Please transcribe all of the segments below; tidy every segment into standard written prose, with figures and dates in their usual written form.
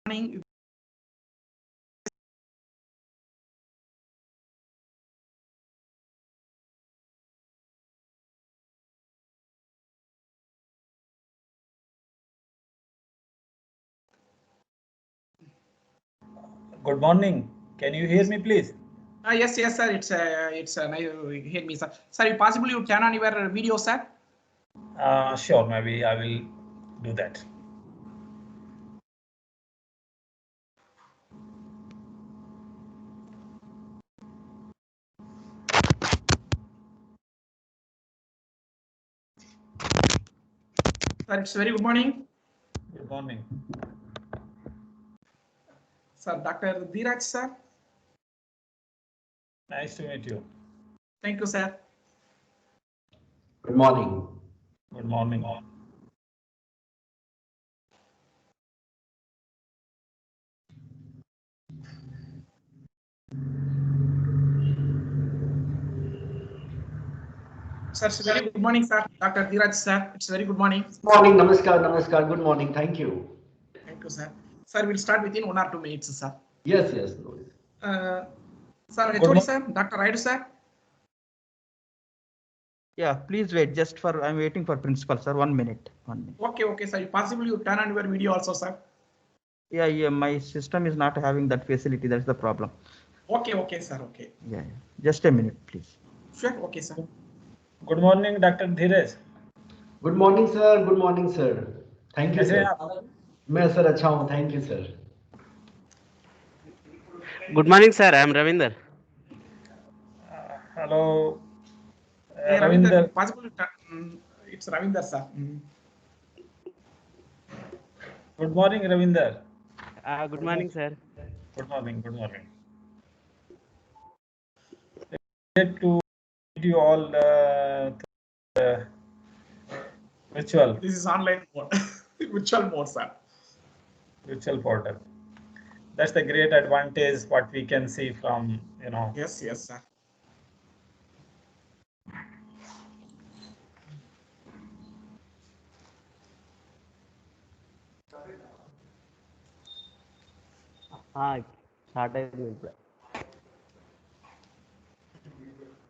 Morning. Good morning. Can you hear me, please? Yes, sir. It's nice to hear me, sir. Sir, possibly you turn on your video, sir. Sure, maybe I will do that. Sir, it's very good morning. Good morning. Sir, Dr. Dheeraj, sir. Nice to meet you. Thank you, sir. Good morning. Good morning. Sir, it's very good morning, sir. Dr. Dheeraj, sir. It's very good morning. Good morning. Namaskar. Namaskar. Good morning. Thank you. Thank you, sir. Sir, we'll start within 1 or 2 minutes, sir. Yes. Sir, HOD, sir. Dr. Raidu, sir. Yeah, please wait. I'm waiting for principal, sir. 1 minute. 1 minute. Okay, sir. Possibly you turn on your video also, sir. Yeah. My system is not having that facility. That's the problem. Okay, sir. Okay. Yeah. Just a minute, please. Sure. Okay, sir. Good morning, Dr. Dheeraj. Good morning, sir. Good morning, sir. Thank you, कैसे हैं sir. आप? मैं sir अच्छा हूँ. Thank you, sir. Good morning, sir. I am Ravinder. Hello, Hey, Ravinder. Possibly it's Ravinder, sir. Good morning, Ravinder. Good morning, sir. Good morning. Good morning. Glad to meet you all virtual. This is online mode. Virtual mode, sir. Virtual portal. That's the great advantage what we can see from, Yes, sir.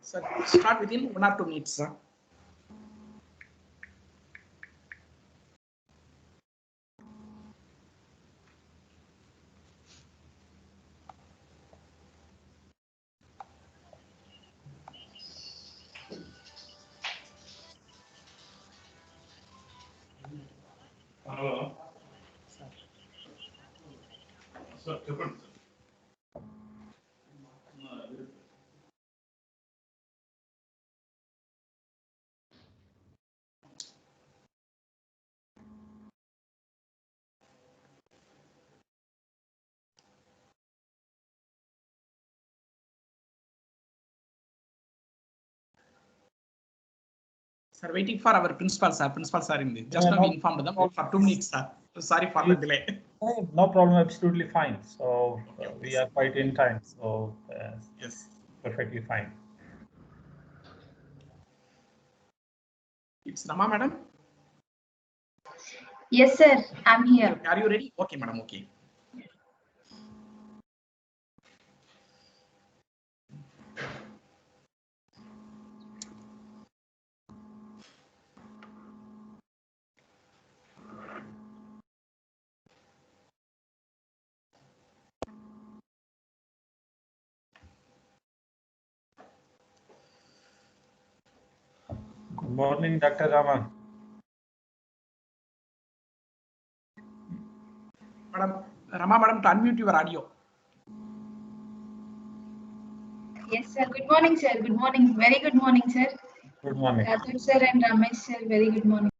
Sir, start within 1 or 2 minutes, sir. Sir, waiting for our principal, sir. Principal, sir, in the just now we informed them for 2 minutes, sir. Sorry for the delay. No problem, absolutely fine. So we are quite in time. So Yes. perfectly fine. It's Rama, madam. Yes, sir. I'm here. Are you ready? Okay, madam. Okay. Good morning, Dr. Rama. Madam, Rama, madam, to unmute your audio. Yes, sir. Good morning, sir. Good morning. Very good morning, sir. Good morning. Rathod sir and Ramesh sir. Very good morning.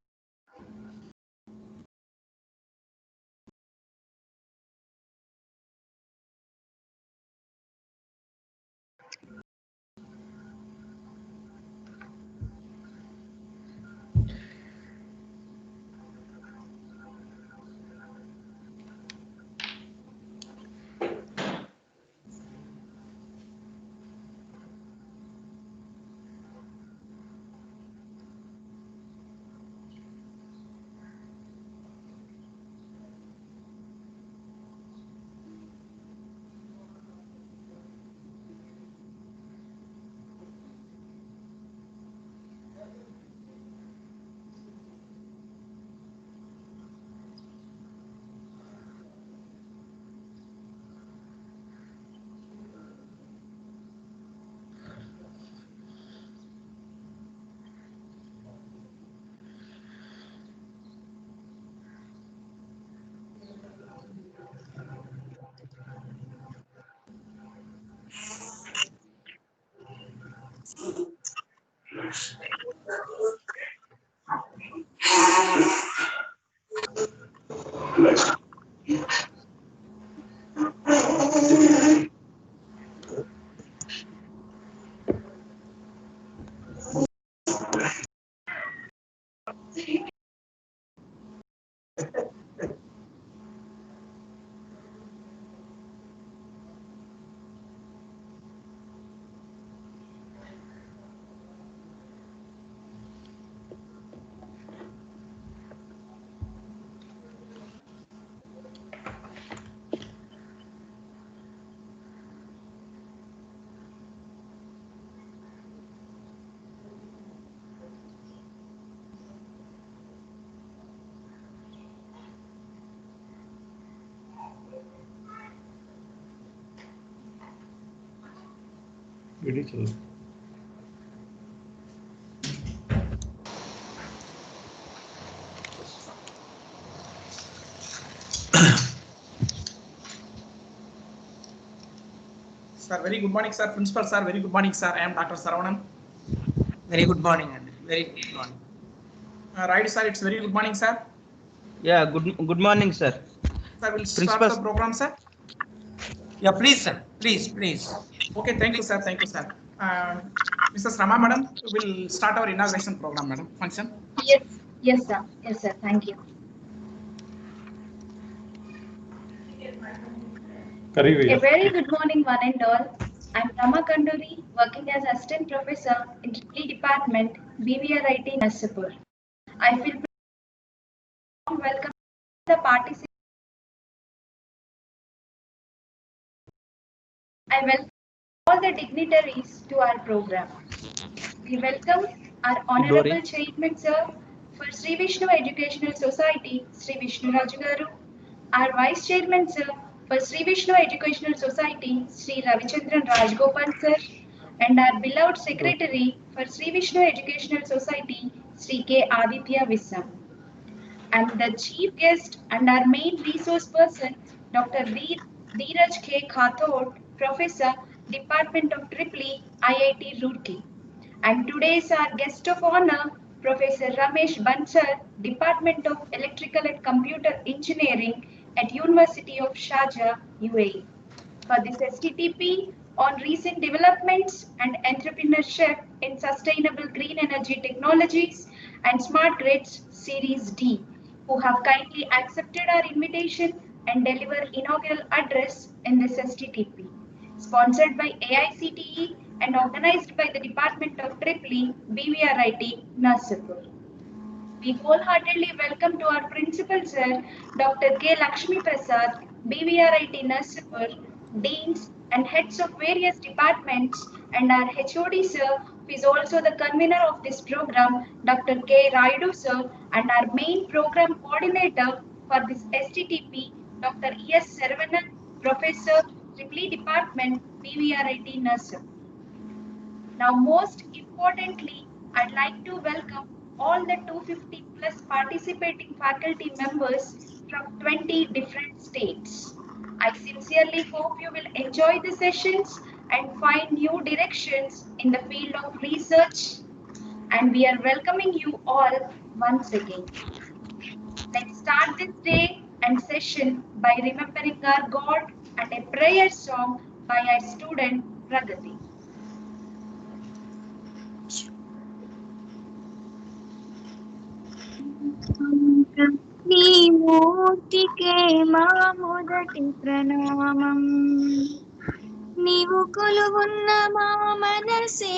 Beautiful. Sir, very good morning, sir. Principal, sir, very good morning, sir. I am Dr. Saravanan. Very good morning, and very good morning. Right, sir, it's very good morning, sir. Yeah, good morning, sir. Sir, we'll start Principal. the program, sir. Yeah, please, sir. Please. Okay, thank you, sir. Thank you, sir. Mrs. Rama, madam, we'll start our inauguration program, madam. Function. Yes, sir. Yes, sir. Thank you. A very good morning, one and all. I'm Rama Kanduri, working as Assistant Professor in Triple Department, BVRIT Narsapur. I feel welcome the participants. I welcome all the dignitaries to our program. We welcome our Honorable Chairman, sir, for Sri Vishnu Educational Society, Sri Vishnu Raju Garu, our Vice Chairman, sir, for Sri Vishnu Educational Society, Sri Ravichandran Rajgopal, sir, and our beloved Secretary for Sri Vishnu Educational Society, Sri K. Aditya Vissam. And the chief guest and our main resource person, Dr. Dheeraj K. Khathod, Professor, Department of Tripoli, IIT Roorkee. And today's our guest of honor, Professor Ramesh Bansal, Department of Electrical and Computer Engineering at University of Sharjah, UAE. For this STTP on recent developments and entrepreneurship in sustainable green energy technologies and smart grids Series D, who have kindly accepted our invitation and deliver inaugural address in this STTP. Sponsored by AICTE and organized by the Department of Tripoli, BVRIT, Narsapur. We wholeheartedly welcome to our principal, sir, Dr. K. Lakshmi Prasad, BVRIT Narsapur, deans and heads of various departments, and our HOD, sir, who is also the convener of this program, Dr. K. Raidu, sir, and our main program coordinator for this STTP, Dr. E.S. Saravanan, Professor, Tripoli Department, BVRIT Narsapur. Now, most importantly, I'd like to welcome all the 250 plus participating faculty members from 20 different states. I sincerely hope you will enjoy the sessions and find new directions in the field of research. And we are welcoming you all once again. Let's start this day and session by remembering our God and a prayer song by our student Pragati. నీ మూర్తికే మా మొదటి ప్రణామం నీవు కొలువున్న మా మనసే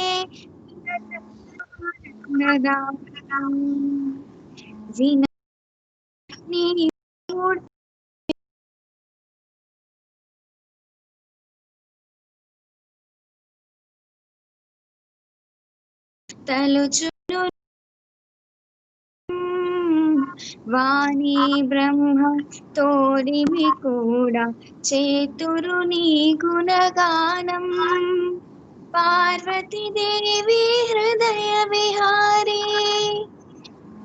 నీ తలుచును వాణి బ్రహ్మ తోడిమి కూడా చేతురు నీ గుణగానం పార్వతీదేవి హృదయ విహారీ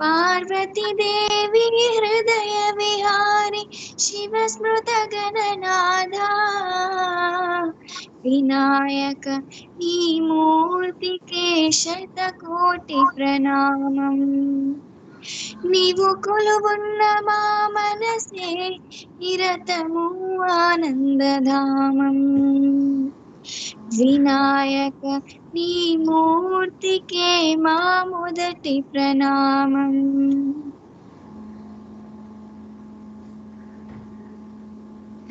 పార్వతీదేవి హృదయ విహారి శివ స్మృత గణనాథ వినాయక నీ మూర్తికే శతకోటి ప్రణామం నీవు కొలువున్న మా మనసే నిరతము ఆనందధామం వినాయక నీ మూర్తికే మా మొదటి ప్రణామం.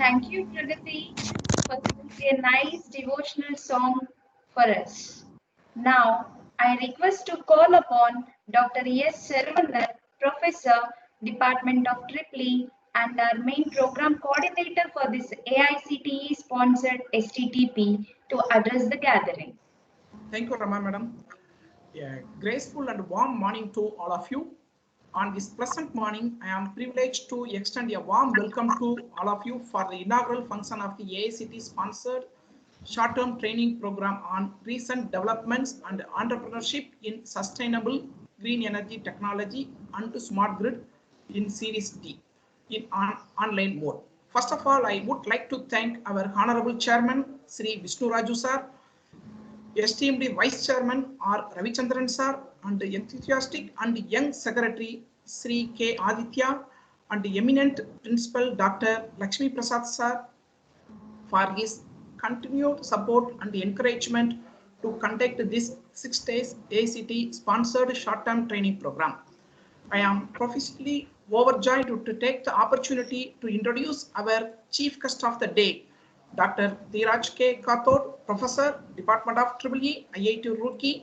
Thank you, Pragati, for singing a nice devotional song for us. Now, I request to call upon Dr. S. Saravanan, Professor, Department of EEE, and our main program coordinator for this AICTE sponsored STTP to address the gathering. Thank you, Rama Madam. A graceful and warm morning to all of you. On this pleasant morning, I am privileged to extend a warm welcome to all of you for the inaugural function of the AICTE sponsored short-term training program on recent developments and entrepreneurship in sustainable green energy technology and smart grid in Series D in online mode. First of all, I would like to thank our Honorable Chairman, Sri Vishnu Raju Sir, esteemed Vice Chairman R. Ravichandran Sir, and the enthusiastic and young Secretary Sri K. Aditya, and the eminent Principal Dr. Lakshmi Prasad Sir for his continued support and encouragement to conduct this 6 days AICTE sponsored short-term training program. I am profusely overjoyed to take the opportunity to introduce our chief guest of the day, Dr. Dheeraj K. Kathod, Professor, Department of EEE, IIT Roorkee,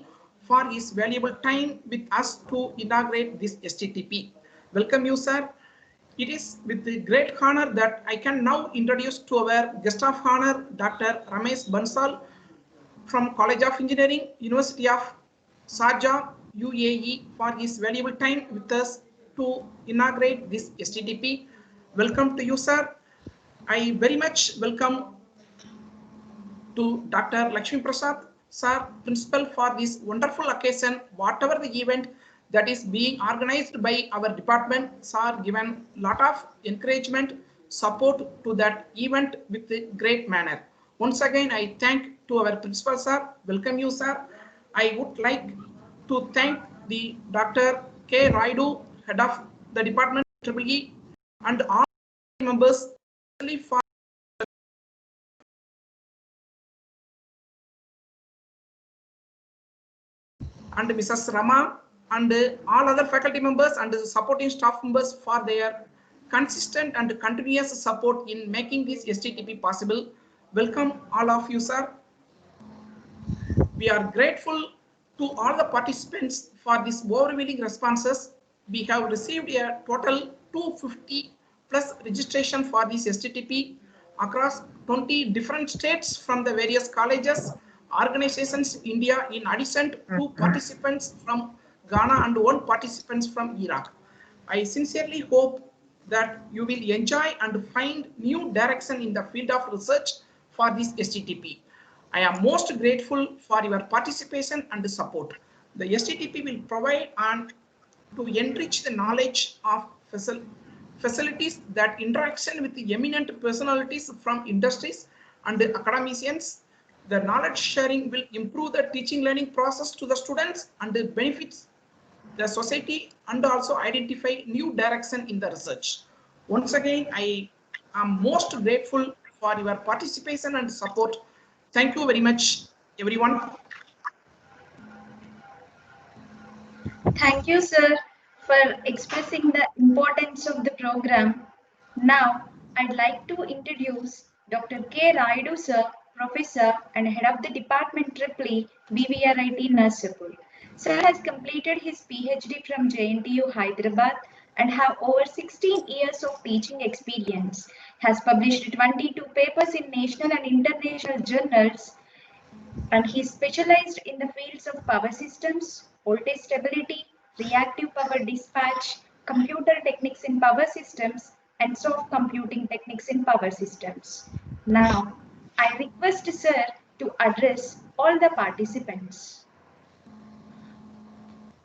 for his valuable time with us to inaugurate this STTP. Welcome you, sir. It is with great honor that I can now introduce to our guest of honor, Dr. Ramesh Bansal from College of Engineering, University of Sharjah, UAE, for his valuable time with us to inaugurate this STTP. Welcome to you, sir. I very much welcome to Dr. Lakshmi Prasad, sir, principal, for this wonderful occasion. Whatever the event that is being organized by our department, sir, given lot of encouragement, support to that event with a great manner. Once again, I thank to our principal, sir. Welcome you, sir. I would like to thank the Dr. K. Raidu, head of the department EEE, and all members for and Mrs. Rama and all other faculty members and supporting staff members for their consistent and continuous support in making this STTP possible. Welcome all of you, sir. We are grateful to all the participants for these overwhelming responses. We have received a total 250 plus registration for this STTP across 20 different states from the various colleges, organizations in India, in addition to 2 participants from Ghana and 1 participant from Iraq. I sincerely hope that you will enjoy and find new direction in the field of research for this STTP. I am most grateful for your participation and support. The STTP will provide and to enrich the knowledge of facilities that interaction with the eminent personalities from industries and the academicians. The knowledge sharing will improve the teaching learning process to the students and the benefits the society and also identify new direction in the research. Once again, I am most grateful for your participation and support. Thank you very much, everyone. Thank you, sir, for expressing the importance of the program. Now, I'd like to introduce Dr. K. Raidu, sir, Professor and Head of the Department EEE, BVRIT Narsapur. Sir has completed his PhD from JNTU, Hyderabad, and have over 16 years of teaching experience. Has published 22 papers in national and international journals, and he specialized in the fields of power systems, voltage stability, reactive power dispatch, Computer Techniques in Power Systems and Soft Computing Techniques in Power Systems. Now, I request Sir to address all the participants.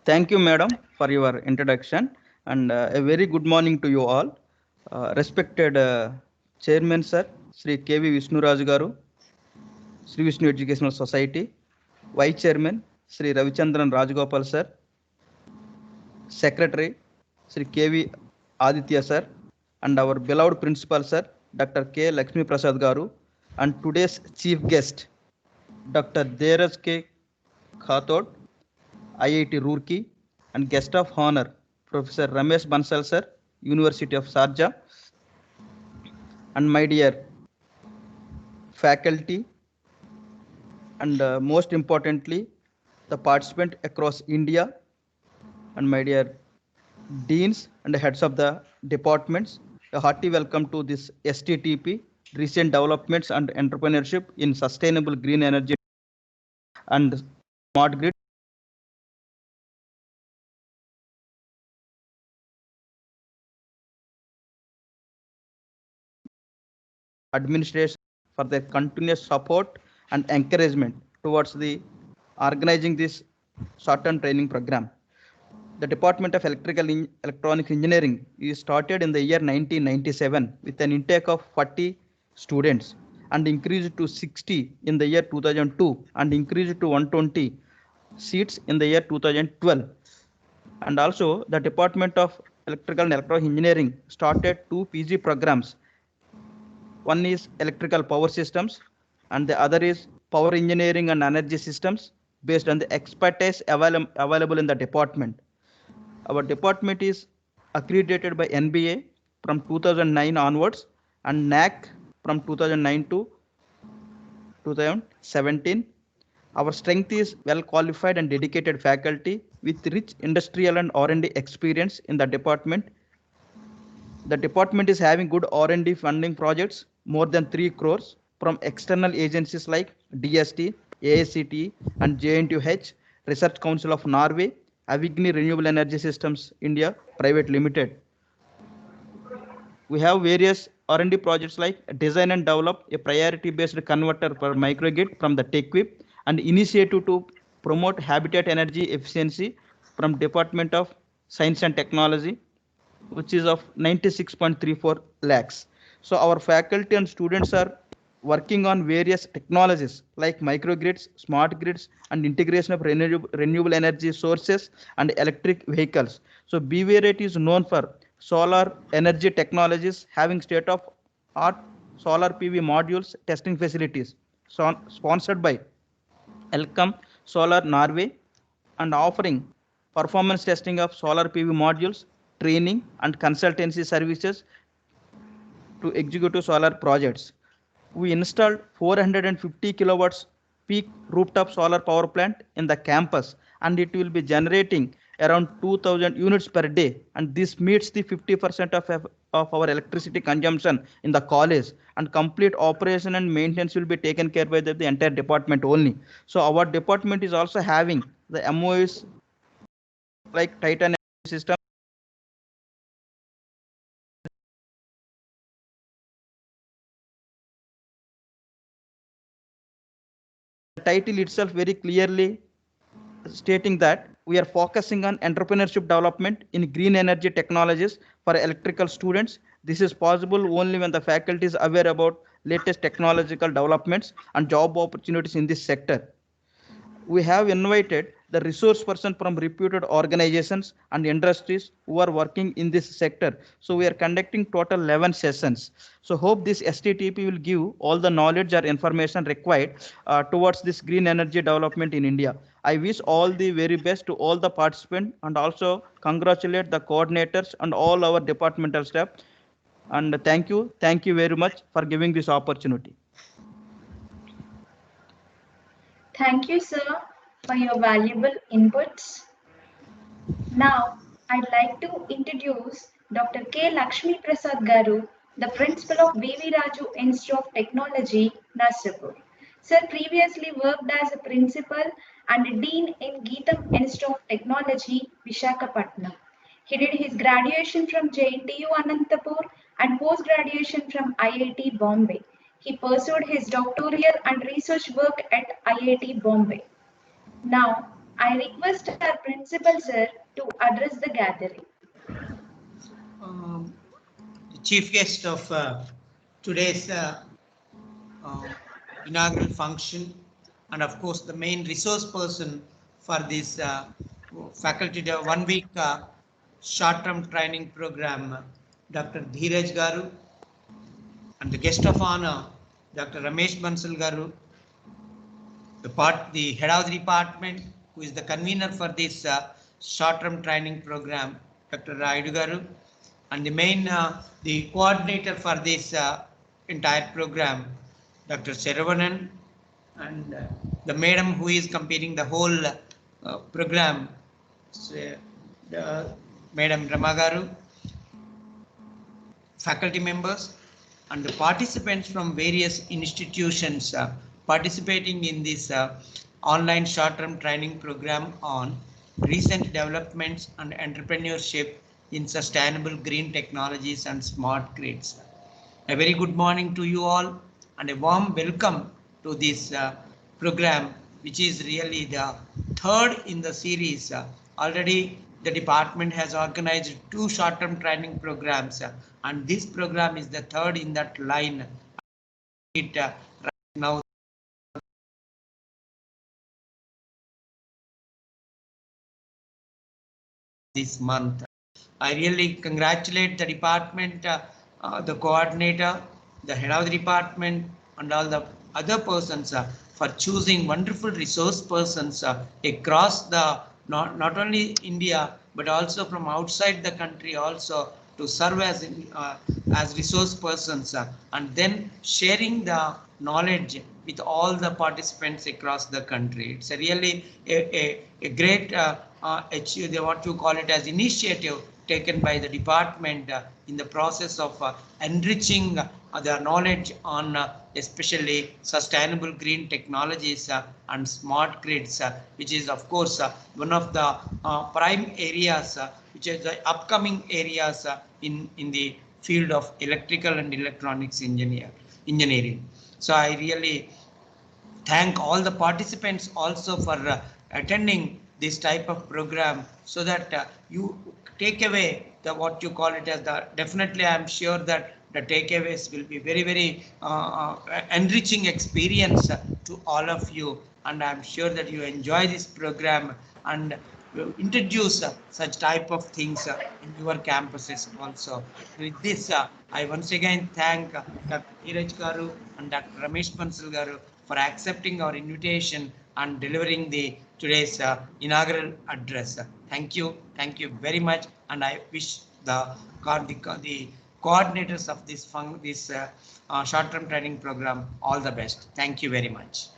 Thank you, madam, for your introduction, and a very good morning to you all. Respected Chairman, sir, Sri K.V. Vishnuraju Garu, Sri Vishnu Educational Society, Vice Chairman, Sri Ravichandran Rajagopal, sir, Secretary, Sri K.V. Aditya, sir, and our beloved Principal, sir, Dr. K. Lakshmi Prasad Garu, and today's Chief Guest, Dr. Dheeraj K. Khathod, IIT Roorkee, and guest of honor, Professor Ramesh Bansal, sir, University of Sharjah, and my dear faculty, and most importantly, the participant across India, and my dear deans and heads of the departments, a hearty welcome to this STTP, Recent Developments and Entrepreneurship in Sustainable Green Energy and Smart Grid. Administration for their continuous support and encouragement towards the organizing this short-term training program. The Department of Electronics Engineering is started in the year 1997 with an intake of 40 students and increased to 60 in the year 2002 and increased to 120 seats in the year 2012. And also the Department of Electrical and Electronic Engineering started 2 PG programs. One is electrical power systems and the other is power engineering and energy systems based on the expertise available in the department. Our department is accredited by NBA from 2009 onwards and NAC from 2009 to 2017. Our strength is well qualified and dedicated faculty with rich industrial and R&D experience in the department. The department is having good R&D funding projects, more than 3 crores from external agencies like DST, AICTE and JNTUH, Research Council of Norway, Avigni Renewable Energy Systems India Private Limited. We have various R&D projects like design and develop a priority-based converter for microgrid from the TechWhip and initiative to promote habitat energy efficiency from Department of Science and Technology, which is of 96.34 lakhs. So our faculty and students are working on various technologies like microgrids, smart grids, and integration of renewable energy sources and electric vehicles. So BVRIT is known for solar energy technologies, having state-of-art solar PV modules testing facilities, sponsored by Elcom Solar Norway, and offering performance testing of solar PV modules, training and consultancy services to executive solar projects. We installed 450 kilowatts peak rooftop solar power plant in the campus, and it will be generating around 2000 units per day, and this meets the 50% of our electricity consumption in the college, and complete operation and maintenance will be taken care by the entire department only. So our department is also having the MOUs like Titan system. The title itself very clearly stating that we are focusing on entrepreneurship development in green energy technologies for electrical students. This is possible only when the faculty is aware about latest technological developments and job opportunities in this sector. We have invited the resource person from reputed organizations and industries who are working in this sector. So we are conducting total 11 sessions. So hope this STTP will give all the knowledge or information required towards this green energy development in India. I wish all the very best to all the participants and also congratulate the coordinators and all our departmental staff. And thank you very much for giving this opportunity. Thank you, sir, for your valuable inputs. Now, I'd like to introduce Dr. K. Lakshmi Prasad Garu, the principal of B.V. Raju Institute of Technology, Nasrapur. Sir previously worked as a principal and a dean in Geetham Institute of Technology, Visakhapatnam. He did his graduation from JNTU Anantapur and post-graduation from IIT Bombay. He pursued his doctoral and research work at IIT Bombay. Now, I request our principal sir to address the gathering. The chief guest of today's inaugural function, and of course the main resource person for this faculty 1 week short-term training program, Dr. Dheeraj Garu, and the guest of honor, Dr. Ramesh Bansal Garu, the head of the department, who is the convener for this short-term training program, Dr. Raidu Garu, and the main the coordinator for this entire program, Dr. Seravanan, and the madam who is completing the whole program, Madam Ramagaru, faculty members, and the participants from various institutions participating in this online short-term training program on recent developments and entrepreneurship in sustainable green technologies and smart grids. A very good morning to you all and a warm welcome to this program, which is really the third in the series. Already the department has organized 2 short-term training programs, and this program is the third in that line. It right now this month. I really congratulate the department, the coordinator, the head of the department, and all the other persons for choosing wonderful resource persons across the not only India but also from outside the country also to serve as resource persons and then sharing the knowledge with all the participants across the country. It's a really a great what you call it as initiative taken by the department in the process of enriching their knowledge on especially sustainable green technologies and smart grids, which is of course one of the prime areas, which is the upcoming areas in the field of electrical and electronics engineering. So I really thank all the participants also for attending this type of program, so that you take away the what you call it as the definitely I am sure that the takeaways will be very, very enriching experience to all of you, and I am sure that you enjoy this program and introduce such type of things in your campuses also. With this, I once again thank Dr. Dheeraj Garu and Dr. Ramesh Bansal Garu for accepting our invitation and delivering the today's inaugural address. Thank you very much, and I wish the coordinators of this short-term training program all the best. Thank you very much.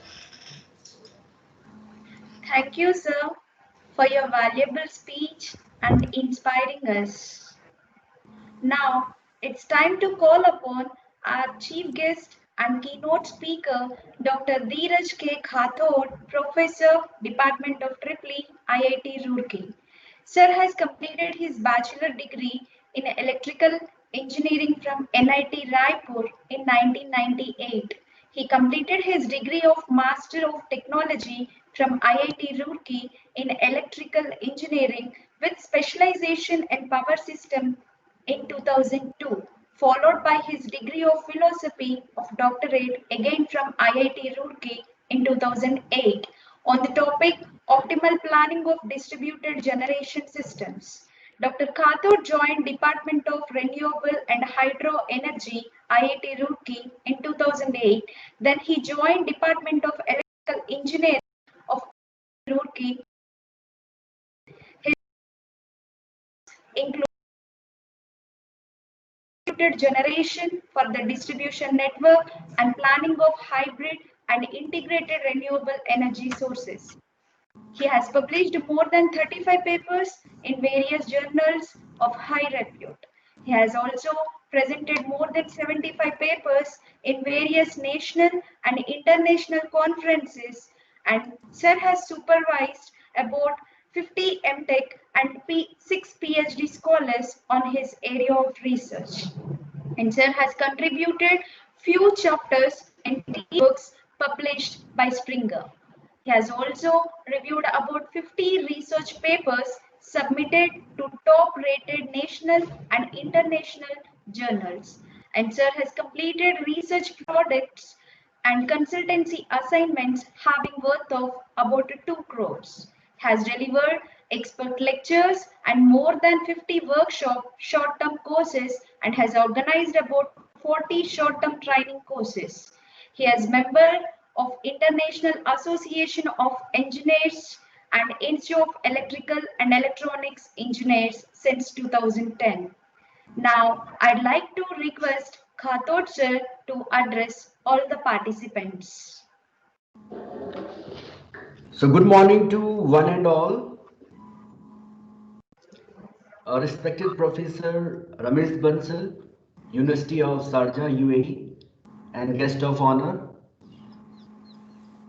Thank you, sir, for your valuable speech and inspiring us. Now, it's time to call upon our chief guest and keynote speaker, Dr. Dheeraj K. Khathod, Professor, Department of EEE, IIT Roorkee. Sir has completed his bachelor degree in electrical engineering from NIT Raipur in 1998. He completed his degree of Master of Technology from IIT Roorkee in electrical engineering with specialization in power system in 2002, followed by his degree of philosophy of doctorate again from IIT Roorkee in 2008 on the topic optimal planning of distributed generation systems. Dr. Khathod joined Department of Renewable and Hydro Energy, IIT Roorkee in 2008. Then he joined Department of Electrical Engineering of Roorkee. His include generation for the distribution network and planning of hybrid and integrated renewable energy sources. He has published more than 35 papers in various journals of high repute. He has also presented more than 75 papers in various national and international conferences, and Sir has supervised about 50 MTech and 6 PhD scholars on his area of research. And sir has contributed few chapters and books published by Springer. He has also reviewed about 50 research papers submitted to top-rated national and international journals. And sir has completed research projects and consultancy assignments having worth of about 2 crores. Has delivered expert lectures and more than 50 workshop short-term courses and has organized about 40 short-term training courses. He is member of International Association of Engineers and Institute of Electrical and Electronics Engineers since 2010. Now, I'd like to request Khatot sir to address all the participants. So good morning to one and all. Our respected Professor Ramesh Bansal, University of Sharjah, UAE, and guest of honor,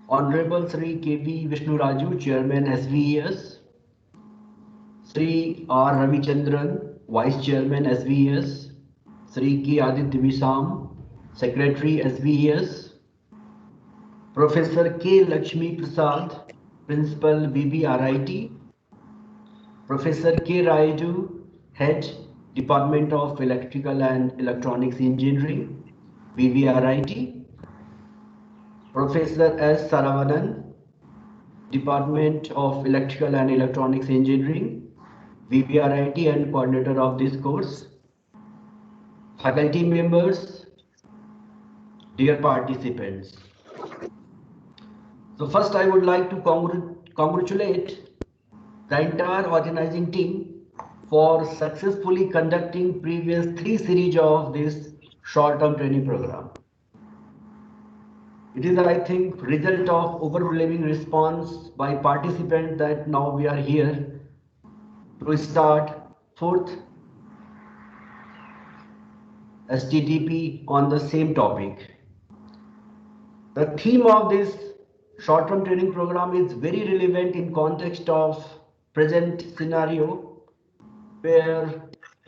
Honorable Sri K.V. Vishnu Raju, Chairman SVES, Sri R. Ravichandran, Vice Chairman SVES, Sri K. Aditya Visam, Secretary SVES, Professor K. Lakshmi Prasad, Principal BVRIT, Professor K. Raidu, Head, Department of Electrical and Electronics Engineering, BVRIT, Professor S. Saravanan, Department of Electrical and Electronics Engineering, BVRIT, and coordinator of this course, faculty members, dear participants. So first I would like to congratulate the entire organizing team for successfully conducting previous 3 series of this short-term training program. It is, I think, result of overwhelming response by participants that now we are here to start 4th STTP on the same topic. The theme of this short-term training program is very relevant in context of present scenario where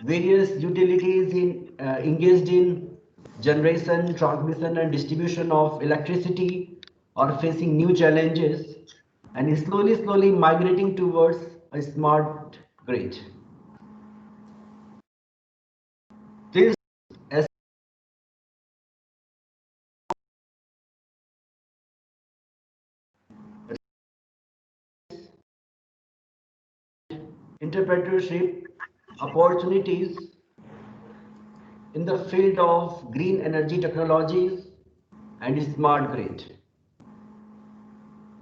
various utilities engaged in generation, transmission and distribution of electricity are facing new challenges and is slowly migrating towards a smart grid. This entrepreneurship opportunities in the field of green energy technologies and smart grid.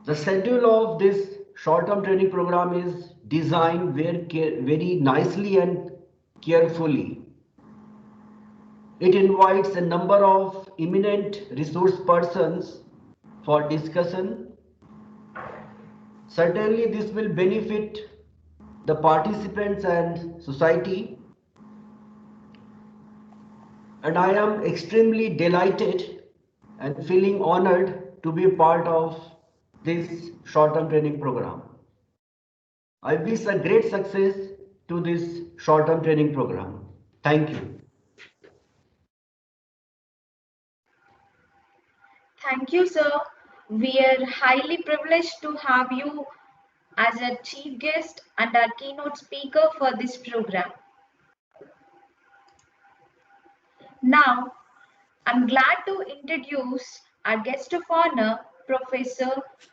The schedule of this short-term training program is designed very nicely and carefully. It invites a number of eminent resource persons for discussion. Certainly this will benefit the participants and society, and I am extremely delighted and feeling honored to be a part of this short-term training program. I wish a great success to this short-term training program. Thank you. Thank you, sir. We are highly privileged to have you as a chief guest and our keynote speaker for this program. Now, I'm glad to introduce our guest of honor, Professor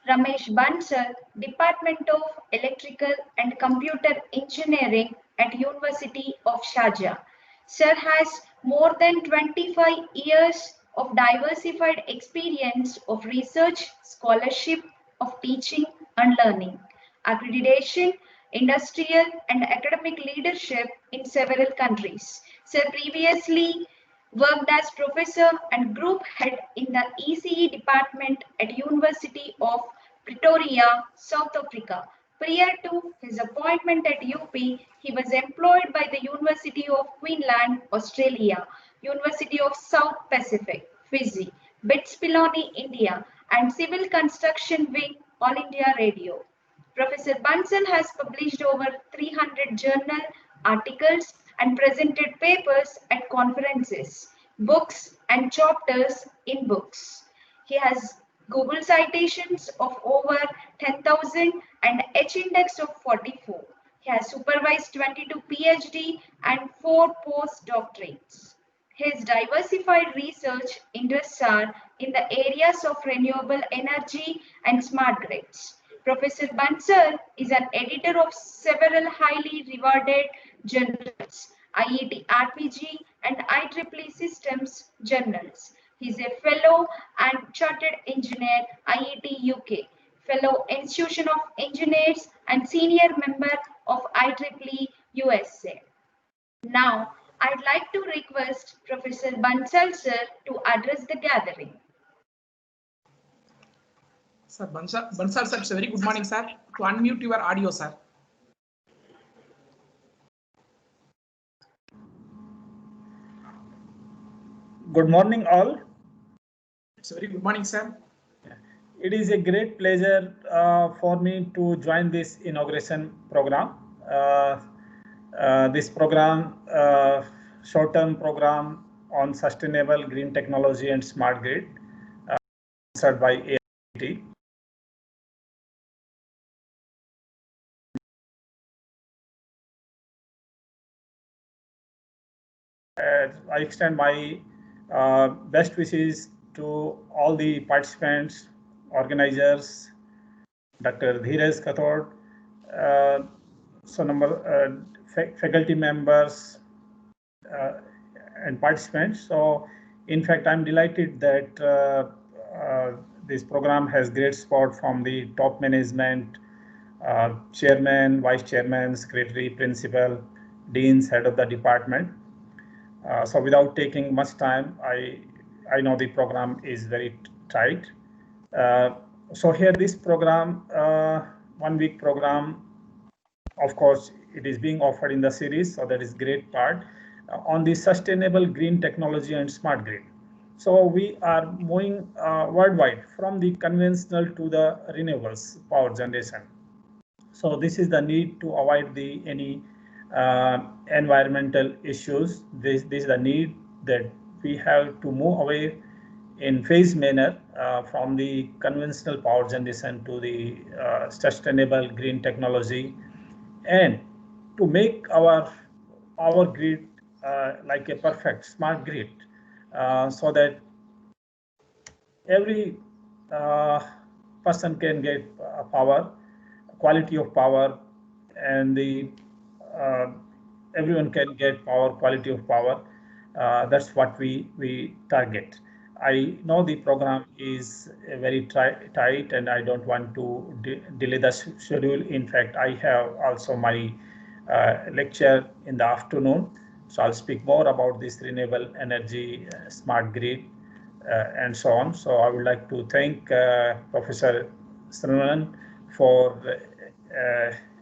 Ramesh Bansal, Department of Electrical and Computer Engineering at University of Sharjah. Sir has more than 25 years of diversified experience of research, scholarship, of teaching and learning, accreditation, industrial and academic leadership in several countries. Sir previously worked as professor and group head in the ECE department at University of Pretoria, South Africa. Prior to his appointment at UP, he was employed by the University of Queensland, Australia, University of South Pacific, Fiji, BITS Pilani, India, and Civil Construction Wing, All India Radio. Professor Bansal has published over 300 journal articles and presented papers at conferences, books and chapters in books. He has Google citations of over 10,000 and H-index of 44. He has supervised 22 PhD and 4 postdoctorates. His diversified research interests are in the areas of renewable energy and smart grids. Professor Bansal is an editor of several highly regarded journals, IET RPG and IEEE Systems journals. He is a fellow and chartered engineer, IET UK, fellow Institution of Engineers and senior member of IEEE USA. Now, I'd like to request Professor Bansal sir to address the gathering. Sir, Bansal sir, it's a very good morning, sir. To unmute your audio, sir. Good morning, all. It's a very good morning, sir. It is a great pleasure for me to join this inauguration program. This program, short-term program on sustainable green technology and smart grid, sponsored by AICTE. I extend my best wishes to all the participants, organizers, Dr. Dheeraj Kathod, faculty members and participants. So, in fact, I'm delighted that this program has great support from the top management, chairman, vice chairman, secretary, principal, deans, head of the department. So without taking much time, I know the program is very tight. So here this program, 1 week program, of course, it is being offered in the series, so that is great part, on the sustainable green technology and smart grid. So we are moving worldwide from the conventional to the renewables power generation. So this is the need to avoid any environmental issues. This is the need that we have to move away in phased manner from the conventional power generation to the sustainable green technology, and to make our grid like a perfect smart grid, so that every person can get power, quality of power, and the everyone can get power, quality of power. That's what we target. I know the program is very tight, and I don't want to delay the schedule. In fact, I have also my lecture in the afternoon, so I'll speak more about this renewable energy, smart grid, and so on. So I would like to thank Professor Srinaran for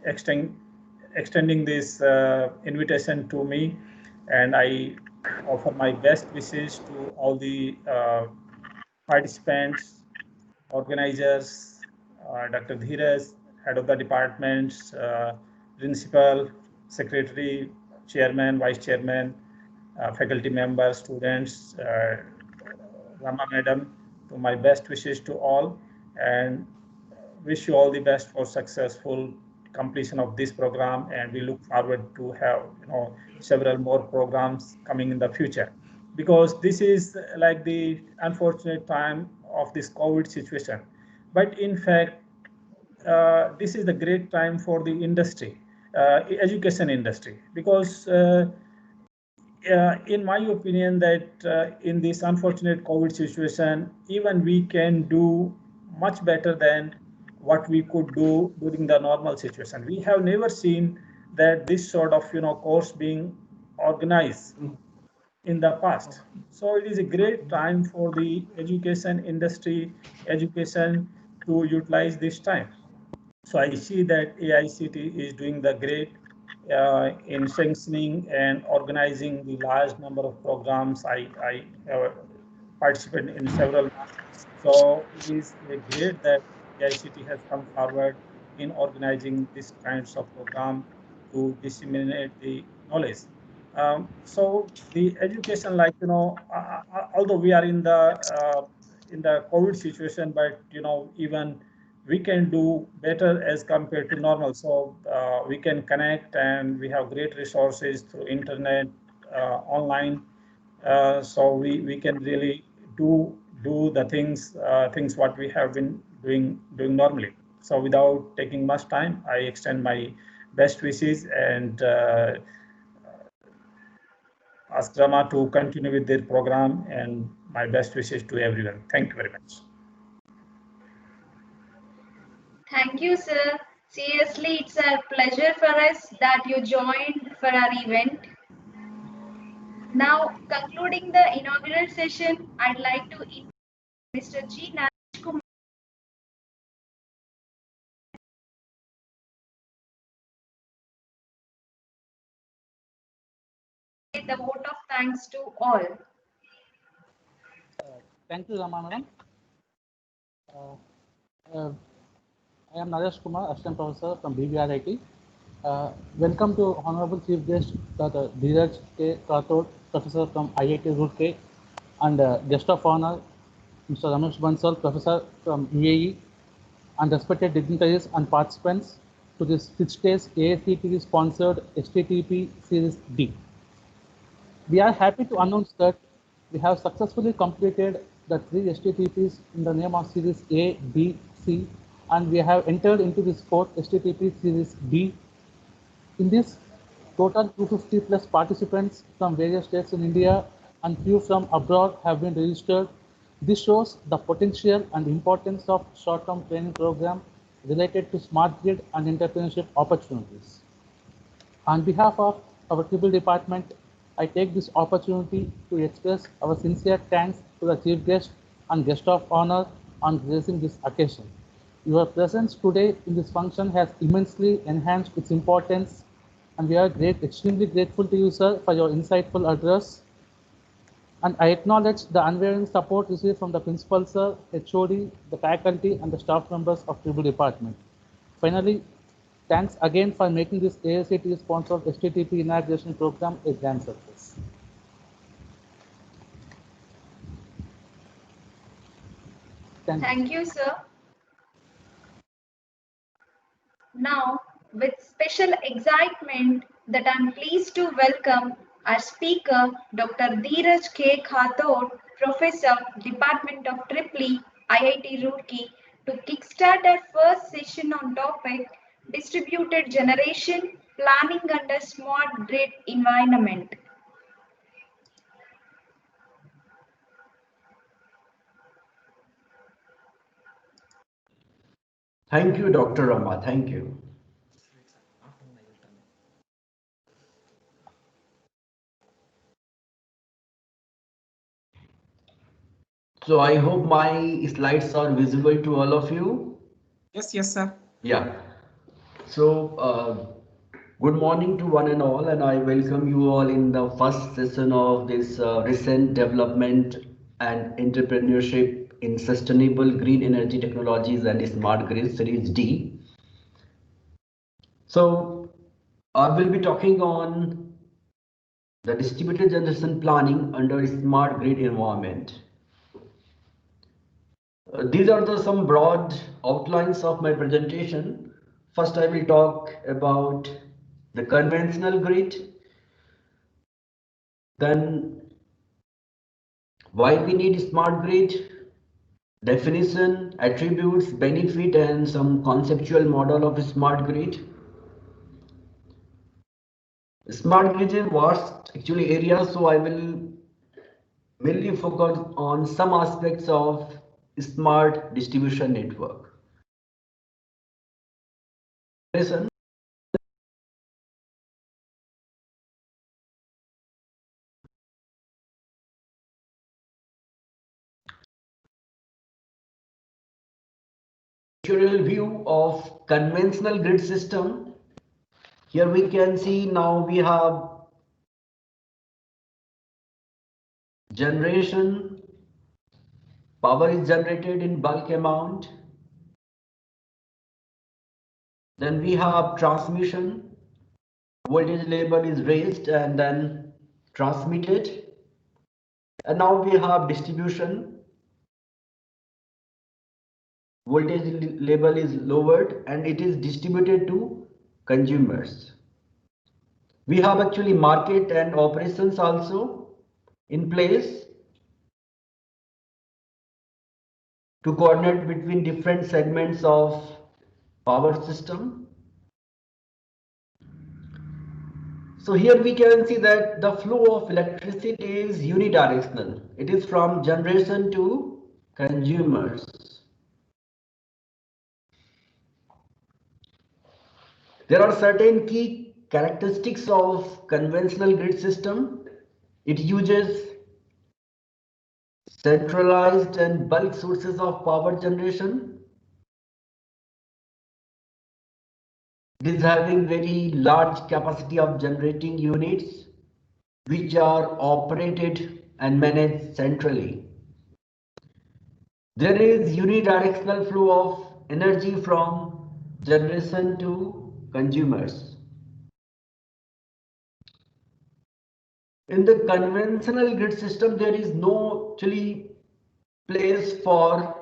extending this invitation to me, and I offer my best wishes to all the participants, organizers, Dr. Dheeraj, head of the departments, principal, secretary, chairman, vice chairman, faculty members, students, Rama madam, to my best wishes to all, and wish you all the best for successful completion of this program, and we look forward to have several more programs coming in the future, because this is like the unfortunate time of this COVID situation. But in fact, this is the great time for the industry, education industry, because in my opinion, that in this unfortunate COVID situation, even we can do much better than what we could do during the normal situation. We have never seen that this sort of course being organized in the past. So it is a great time for the education industry, education to utilize this time. So I see that AICTE is doing the great in strengthening and organizing the large number of programs. I participate in several. So it is great that AICTE has come forward in organizing these kinds of program to disseminate the knowledge. So the education, like, although we are in the COVID situation, but even we can do better as compared to normal. So we can connect, and we have great resources through internet, online. So we can really do the things what we have been doing normally. So without taking much time, I extend my best wishes and ask Rama to continue with their program, and my best wishes to everyone. Thank you very much. Thank you, sir. Seriously, it's a pleasure for us that you joined for our event. Now, concluding the inaugural session, I'd like to invite Mr. G. Naresh Kumar. The vote of thanks to all. Thank you, Rama madam. I am Naresh Kumar, Assistant Professor from BVRIT. Welcome to Honorable Chief Guest, Dr. BVRIT-STTP-D, Professor from IIT Roorkee, and Guest of Honor, Mr. Ramesh Bansal, Professor from UAE, and respected dignitaries and participants to this 6-day AICTE sponsored STTP Series D. We are happy to announce that we have successfully completed the 3 STTPs in the name of Series A, B, C, and we have entered into this 4th STTP Series D. In this, total 250 plus participants from various states in India and few from abroad have been registered. This shows the potential and importance of short-term training program related to smart grid and entrepreneurship opportunities. On behalf of our Triple Department, I take this opportunity to express our sincere thanks to the Chief Guest and Guest of Honor on gracing this occasion. Your presence today in this function has immensely enhanced its importance, and we are extremely grateful to you, sir, for your insightful address. And I acknowledge the unwavering support received from the Principal, sir, HOD, the faculty, and the staff members of Triple Department. Finally, thanks again for making this AICTE sponsored STTP inauguration program a grand success. Thank you, sir. Now, with special excitement that I'm pleased to welcome our speaker, Dr. Dheeraj K. Khator, Professor, Department of Tripoli, IIT Roorkee, to kickstart our first session on topic Distributed Generation, Planning under Smart Grid Environment. Thank you, Dr. Rama. Thank you. So I hope my slides are visible to all of you. Yes, sir. Yeah. So good morning to one and all, and I welcome you all in the first session of this recent development and entrepreneurship in sustainable green energy technologies and smart grid series D. So I will be talking on the distributed generation planning under smart grid environment. These are some broad outlines of my presentation. First, I will talk about the conventional grid, then why we need smart grid, definition, attributes, benefit, and some conceptual model of a smart grid. Smart grid is vast actually area, so I will mainly focus on some aspects of smart distribution network. View of conventional grid system. Here we can see now we have generation, power is generated in bulk amount, Then we have transmission. Voltage level is raised and then transmitted. And now we have distribution. Voltage level is lowered and it is distributed to consumers. We have actually market and operations also in place to coordinate between different segments of power system. So here we can see that the flow of electricity is unidirectional. It is from generation to consumers. There are certain key characteristics of conventional grid system. It uses centralized and bulk sources of power generation. It is having very large capacity of generating units which are operated and managed centrally. There is unidirectional flow of energy from generation to consumers. In the conventional grid system, there is no actually place for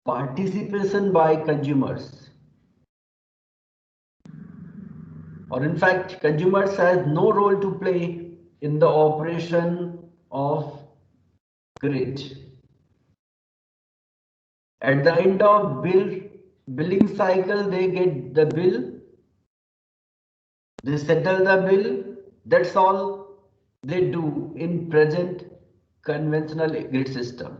participation by consumers. Or in fact, consumers has no role to play in the operation of grid. At the end of billing cycle, they get the bill, they settle the bill. That's all they do in present conventional grid system.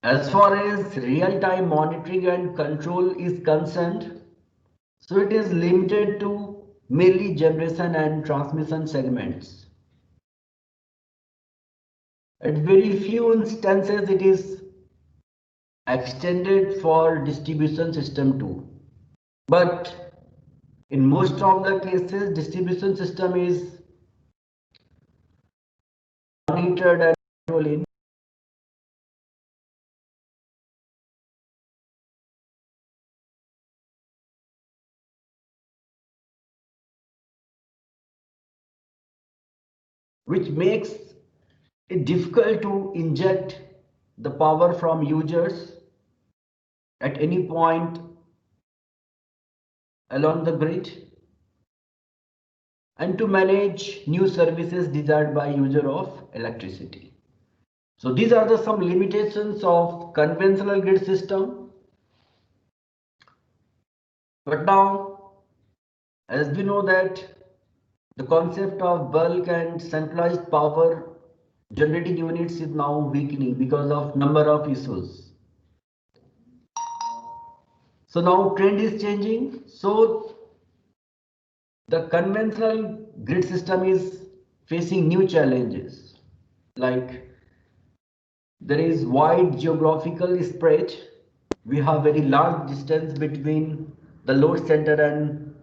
As far as real-time monitoring and control is concerned, so it is limited to merely generation and transmission segments. At very few instances, it is extended for distribution system too. But in most of the cases, distribution system is monitored and controlled, which makes it difficult to inject the power from users at any point along the grid and to manage new services desired by user of electricity. So these are the some limitations of conventional grid system. But now, as we know that the concept of bulk and centralized power generating units is now weakening because of number of issues. So now trend is changing. So the conventional grid system is facing new challenges, like there is wide geographical spread. We have very large distance between the load center and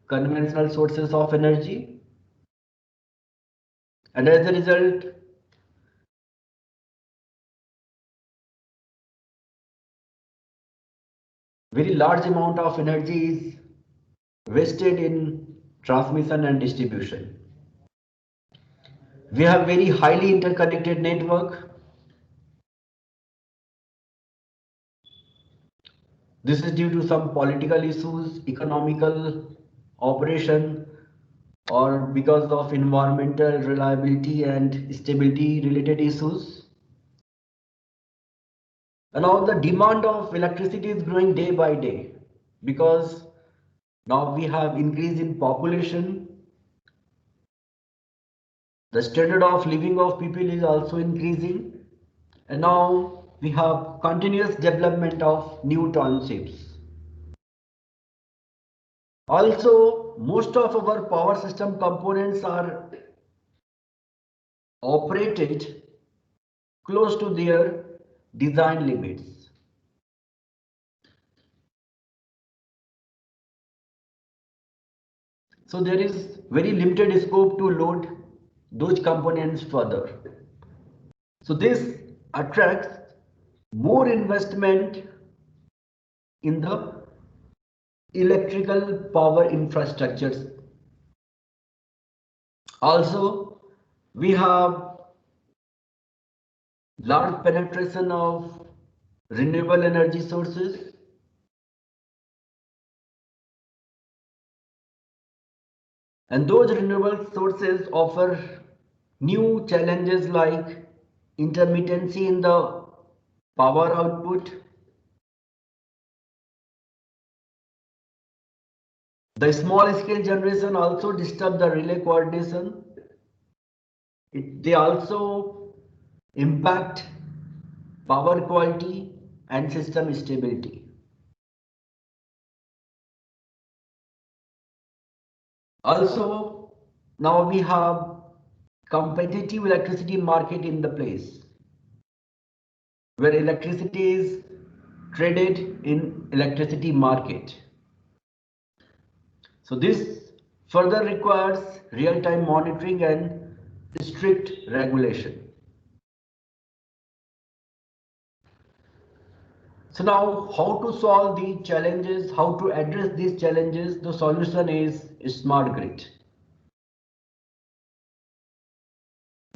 conventional sources of energy. And as a result, very large amount of energy is wasted in transmission and distribution. We have very highly interconnected network. This is due to some political issues, economical operation, or because of environmental reliability and stability related issues. And now the demand of electricity is growing day by day because now we have increase in population. The standard of living of people is also increasing, and now we have continuous development of new townships. Also, most of our power system components are operated close to their design limits. So there is very limited scope to load those components further. So this attracts more investment in the electrical power infrastructures. Also, we have large penetration of renewable energy sources. And those renewable sources offer new challenges like intermittency in the power output. The small scale generation also disturb the relay coordination. They also impact power quality and system stability. Also, now we have competitive electricity market in the place where electricity is traded in electricity market. So this further requires real-time monitoring and strict regulation. So now how to solve these challenges, how to address these challenges? The solution is smart grid.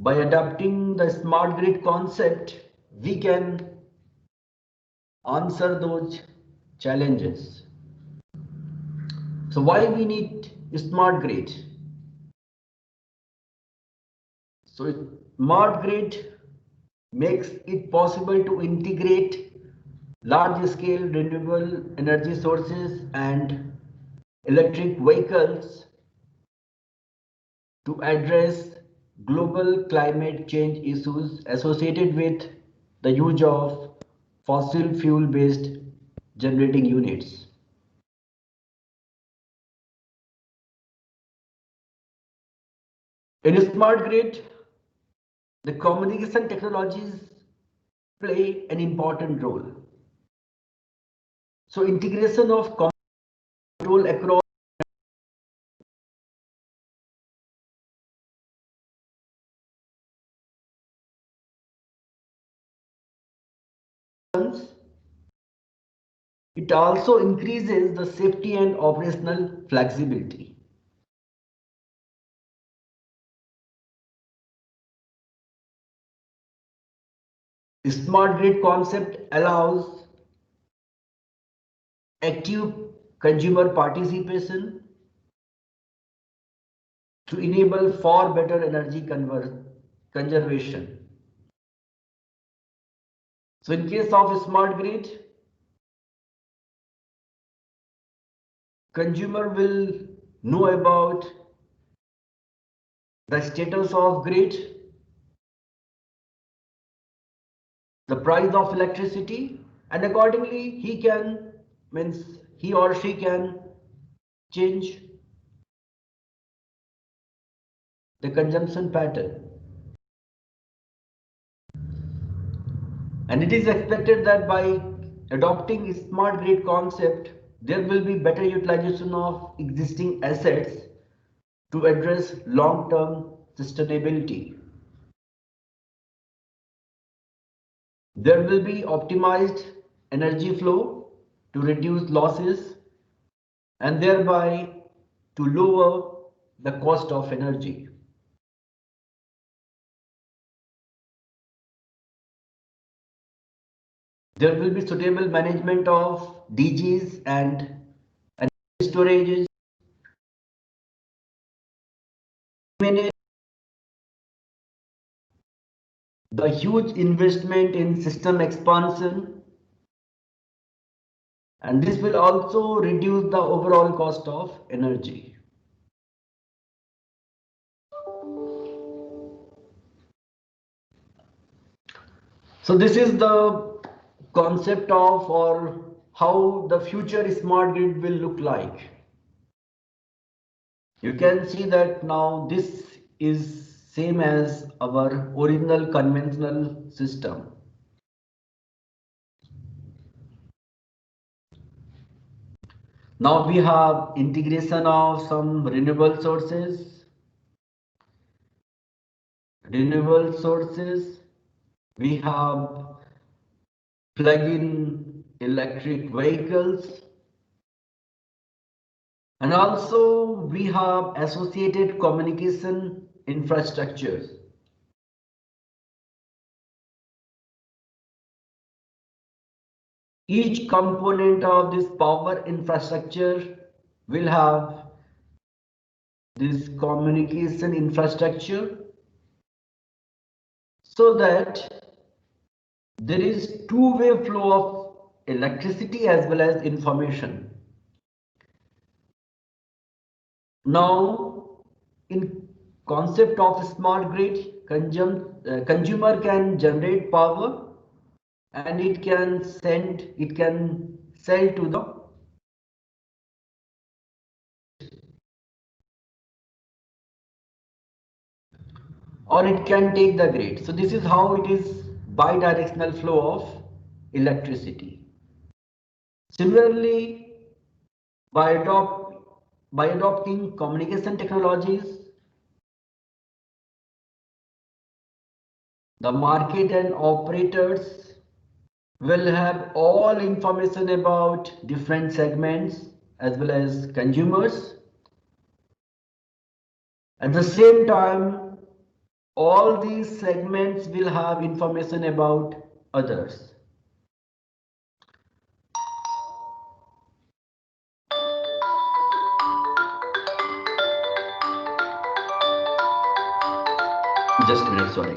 By adopting the smart grid concept, we can answer those challenges. So why we need smart grid? So smart grid makes it possible to integrate large-scale renewable energy sources and electric vehicles to address global climate change issues associated with the use of fossil fuel-based generating units. In a smart grid, the communication technologies play an important role. So integration of control across it also increases the safety and operational flexibility. The smart grid concept allows active consumer participation to enable far better energy conservation. So in case of a smart grid, consumer will know about the status of grid, the price of electricity, and accordingly he or she can change the consumption pattern. And it is expected that by adopting smart grid concept, there will be better utilization of existing assets to address long-term sustainability. There will be optimized energy flow to reduce losses and thereby to lower the cost of energy. There will be suitable management of DGs and storages. Manage the huge investment in system expansion, and this will also reduce the overall cost of energy. So this is the concept of or how the future smart grid will look like. You can see that now this is same as our original conventional system. Now we have integration of some renewable sources. we have plug-in electric vehicles, and also we have associated communication infrastructures. Each component of this power infrastructure will have this communication infrastructure, so that there is two-way flow of electricity as well as information. Now, in concept of smart grid, consumer can generate power and it can sell to the or it can take the grid. So this is how it is bidirectional flow of electricity. Similarly, by adopting communication technologies, the market and operators will have all information about different segments as well as consumers. At the same time, all these segments will have information about others. Just a minute, sorry.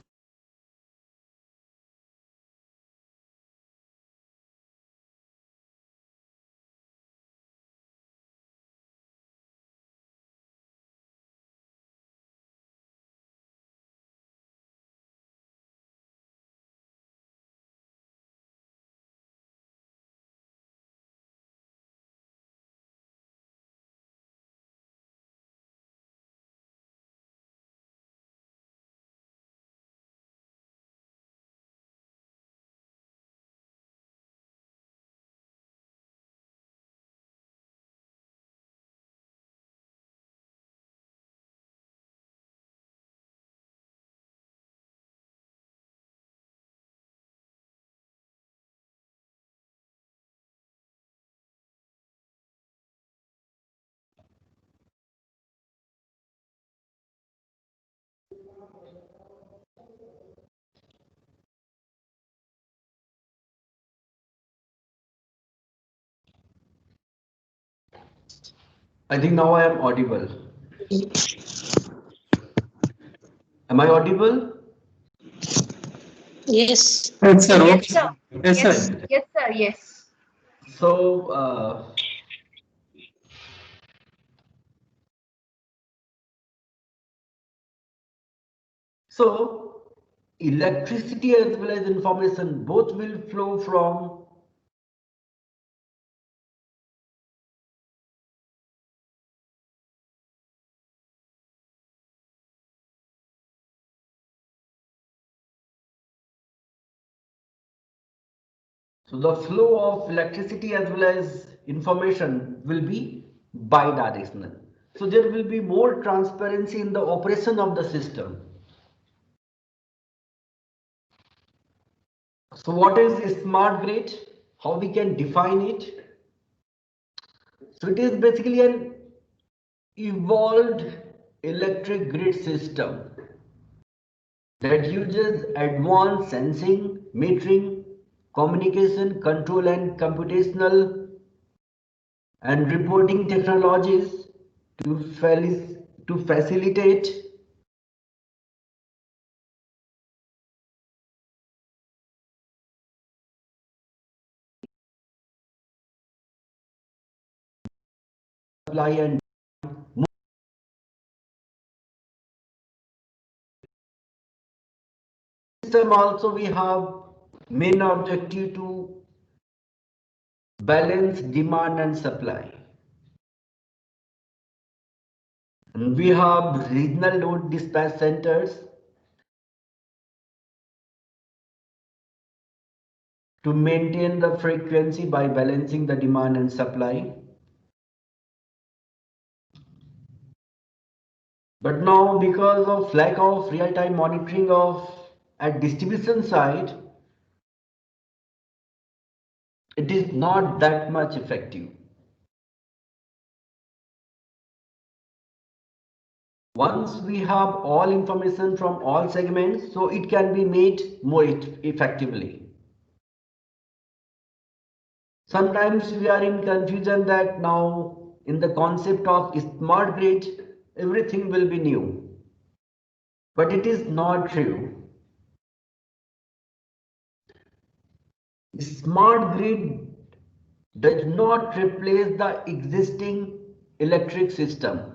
I think now I am audible. Am I audible? Yes. Yes, sir. Yes, Yes, sir. yes, sir. Yes. So, electricity as well as information both will flow from the flow of electricity as well as information will be bidirectional. So there will be more transparency in the operation of the system. So what is a smart grid? How we can define it? So it is basically an evolved electric grid system that uses advanced sensing, metering, communication, control and computational and reporting technologies to facilitate supply and system. Also we have main objective to balance demand and supply. And we have regional load dispatch centers to maintain the frequency by balancing the demand and supply. But now, because of lack of real-time monitoring of at distribution side, it is not that much effective. Once we have all information from all segments, so it can be made more effectively. Sometimes we are in confusion that now in the concept of smart grid, everything will be new. But it is not true. Smart grid does not replace the existing electric system.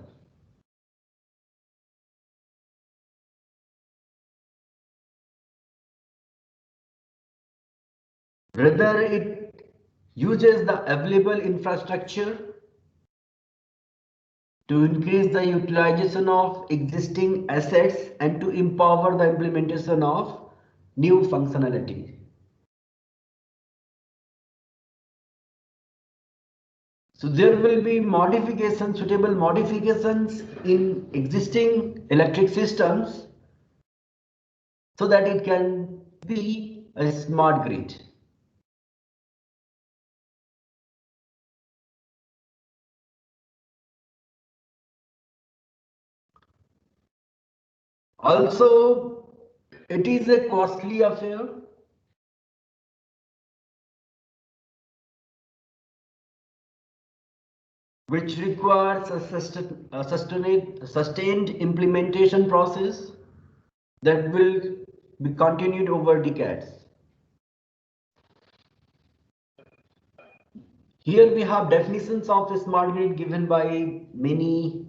Rather, it uses the available infrastructure to increase the utilization of existing assets and to empower the implementation of new functionality. So there will be modifications, suitable modifications in existing electric systems so that it can be a smart grid. Also, it is a costly affair. Which requires a sustained implementation process that will be continued over decades. Here we have definitions of the smart grid given by many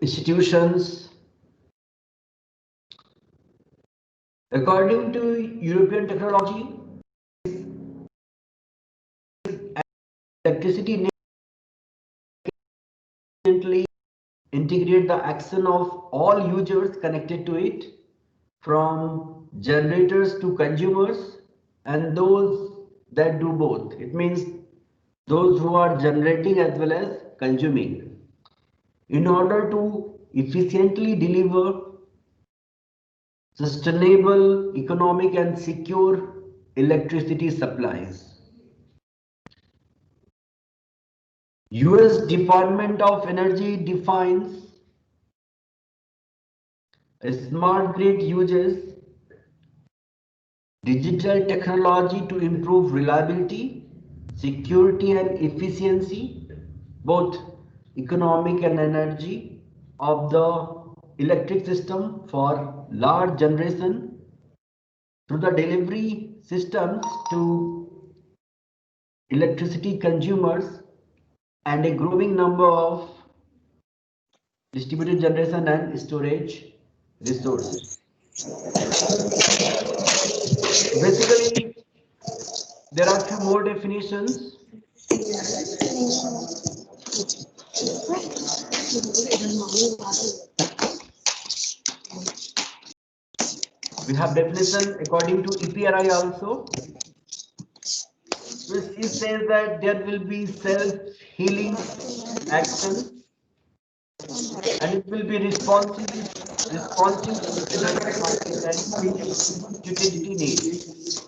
institutions. According to European technology, electricity integrate the action of all users connected to it, from generators to consumers, and those that do both. It means those who are generating as well as consuming, in order to efficiently deliver sustainable, economic and secure electricity supplies. US Department of Energy defines a smart grid uses digital technology to improve reliability, security and efficiency, both economic and energy, of the electric system for large generation through the delivery systems to electricity consumers and a growing number of distributed generation and storage resources. Basically, there are few more definitions. We have definition according to EPRI also, which it says that there will be self-healing action and it will be responsive to energy market and utility needs.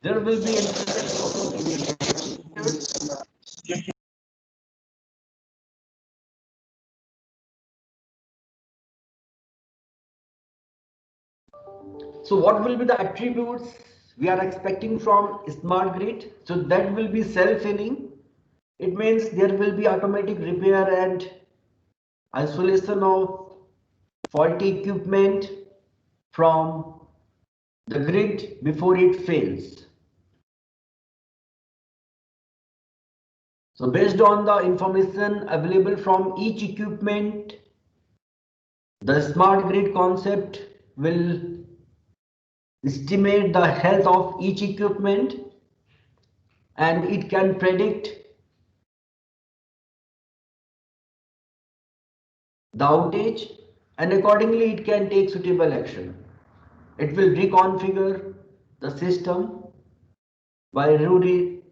There will be so what will be the attributes we are expecting from smart grid? So that will be self-healing. It means there will be automatic repair and isolation of faulty equipment from the grid before it fails. So based on the information available from each equipment, the smart grid concept will estimate the health of each equipment and it can predict the outage and accordingly it can take suitable action. It will reconfigure the system by rerouting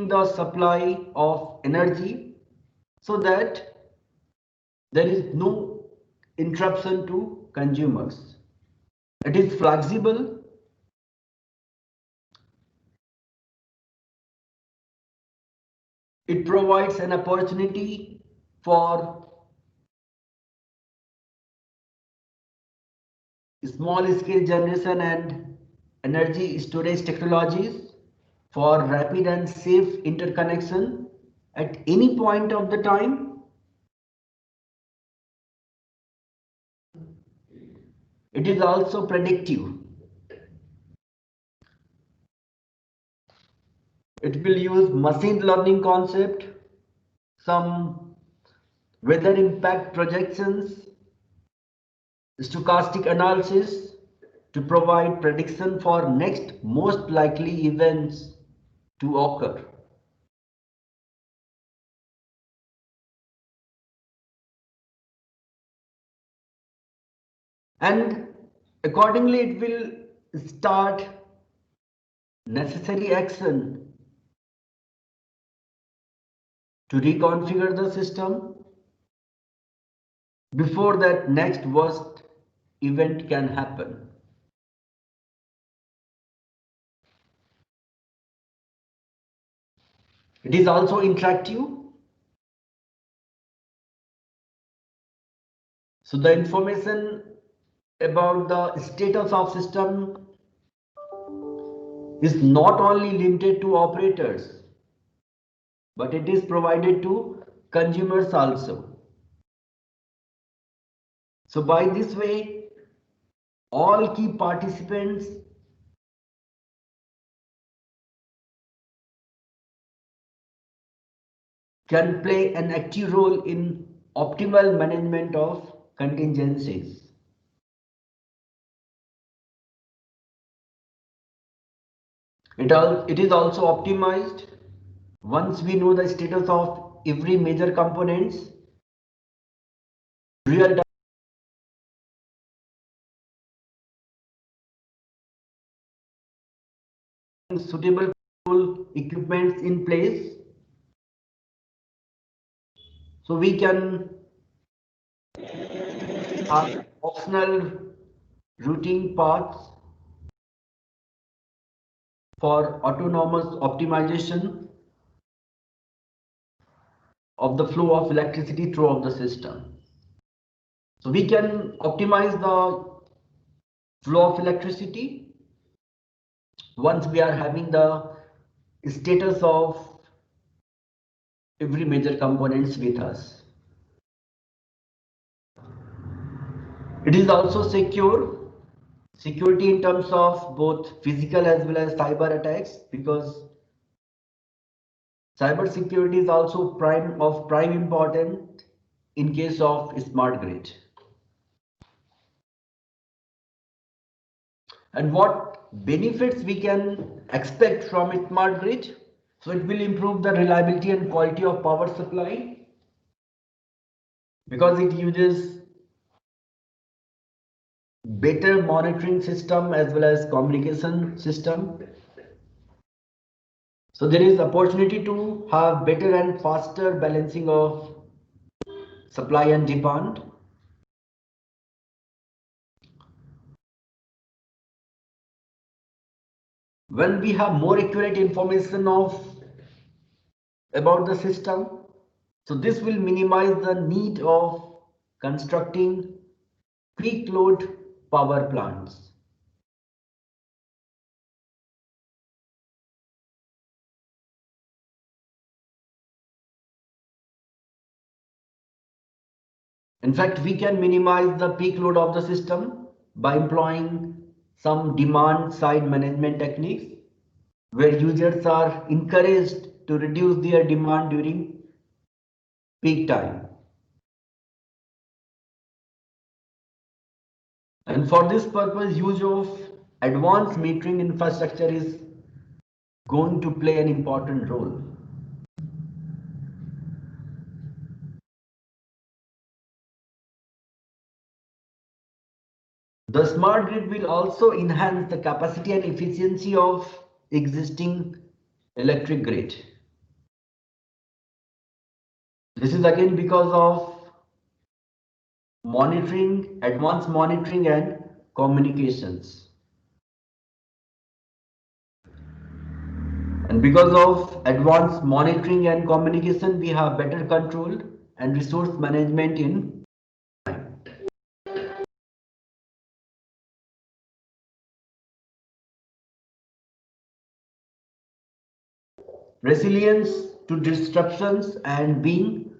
the supply of energy so that there is no interruption to consumers. It is flexible. It provides an opportunity for small scale generation and energy storage technologies for rapid and safe interconnection at any point of the time. It is also predictive. It will use machine learning concept, some weather impact projections, stochastic analysis to provide prediction for next most likely events to occur. And accordingly, it will start necessary action to reconfigure the system before that next worst event can happen. It is also interactive. So the information about the status of system is not only limited to operators, but it is provided to consumers also. So by this way, all key participants can play an active role in optimal management of contingencies. It is also optimized. Once we know the status of every major components, real time suitable equipments in place, so we can have optional routing paths for autonomous optimization of the flow of electricity throughout the system. So we can optimize the flow of electricity once we are having the status of every major components with us. It is also security in terms of both physical as well as cyber attacks, because cyber security is also prime important in case of smart grid. And what benefits we can expect from a smart grid? So it will improve the reliability and quality of power supply, because it uses better monitoring system as well as communication system. So there is opportunity to have better and faster balancing of supply and demand. When we have more accurate information about the system, so this will minimize the need of constructing peak load power plants. In fact, we can minimize the peak load of the system by employing some demand side management techniques, where users are encouraged to reduce their demand during peak time. And for this purpose, use of advanced metering infrastructure is going to play an important role. The smart grid will also enhance the capacity and efficiency of existing electric grid. This is again because of monitoring, advanced monitoring and communications. And because of advanced monitoring and communication, we have better control and resource management in time. Resilience to disruptions and being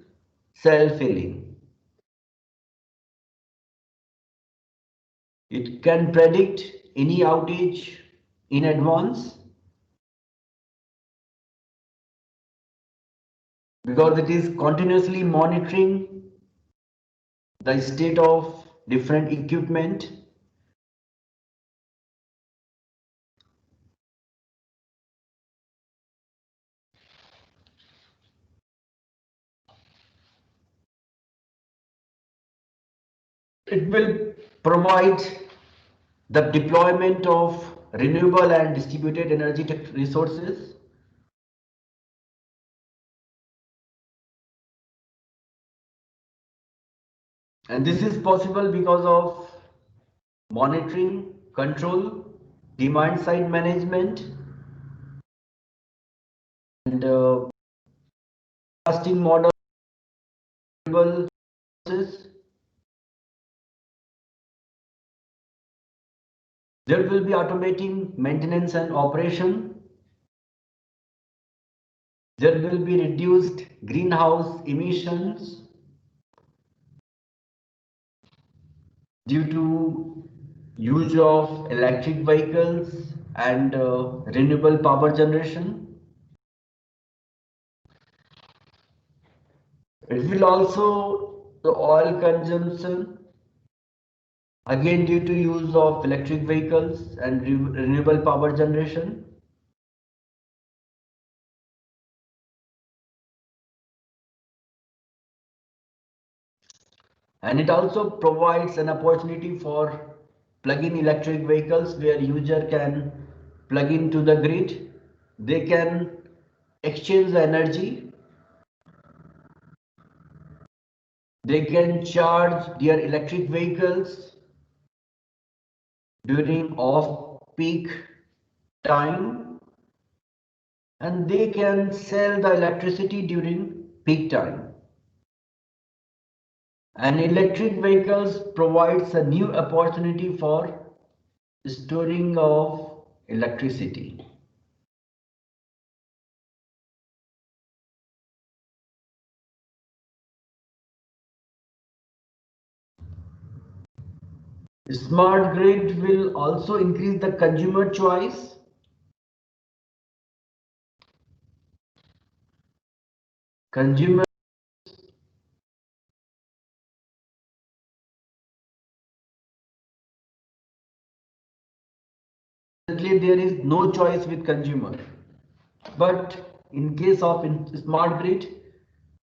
self-healing. It can predict any outage in advance because it is continuously monitoring the state of different equipment. It will provide the deployment of renewable and distributed energy resources. And this is possible because of monitoring, control, demand side management, and forecasting model. There will be automating maintenance and operation. There will be reduced greenhouse emissions due to use of electric vehicles and renewable power generation. It will also the oil consumption again due to use of electric vehicles and renewable power generation. And it also provides an opportunity for plug-in electric vehicles where user can plug into the grid. They can exchange the energy. They can charge their electric vehicles during off-peak time, and they can sell the electricity during peak time. And electric vehicles provides a new opportunity for storing of electricity. Smart grid will also increase the consumer choice. Consumer there is no choice with consumer, but in case of smart grid,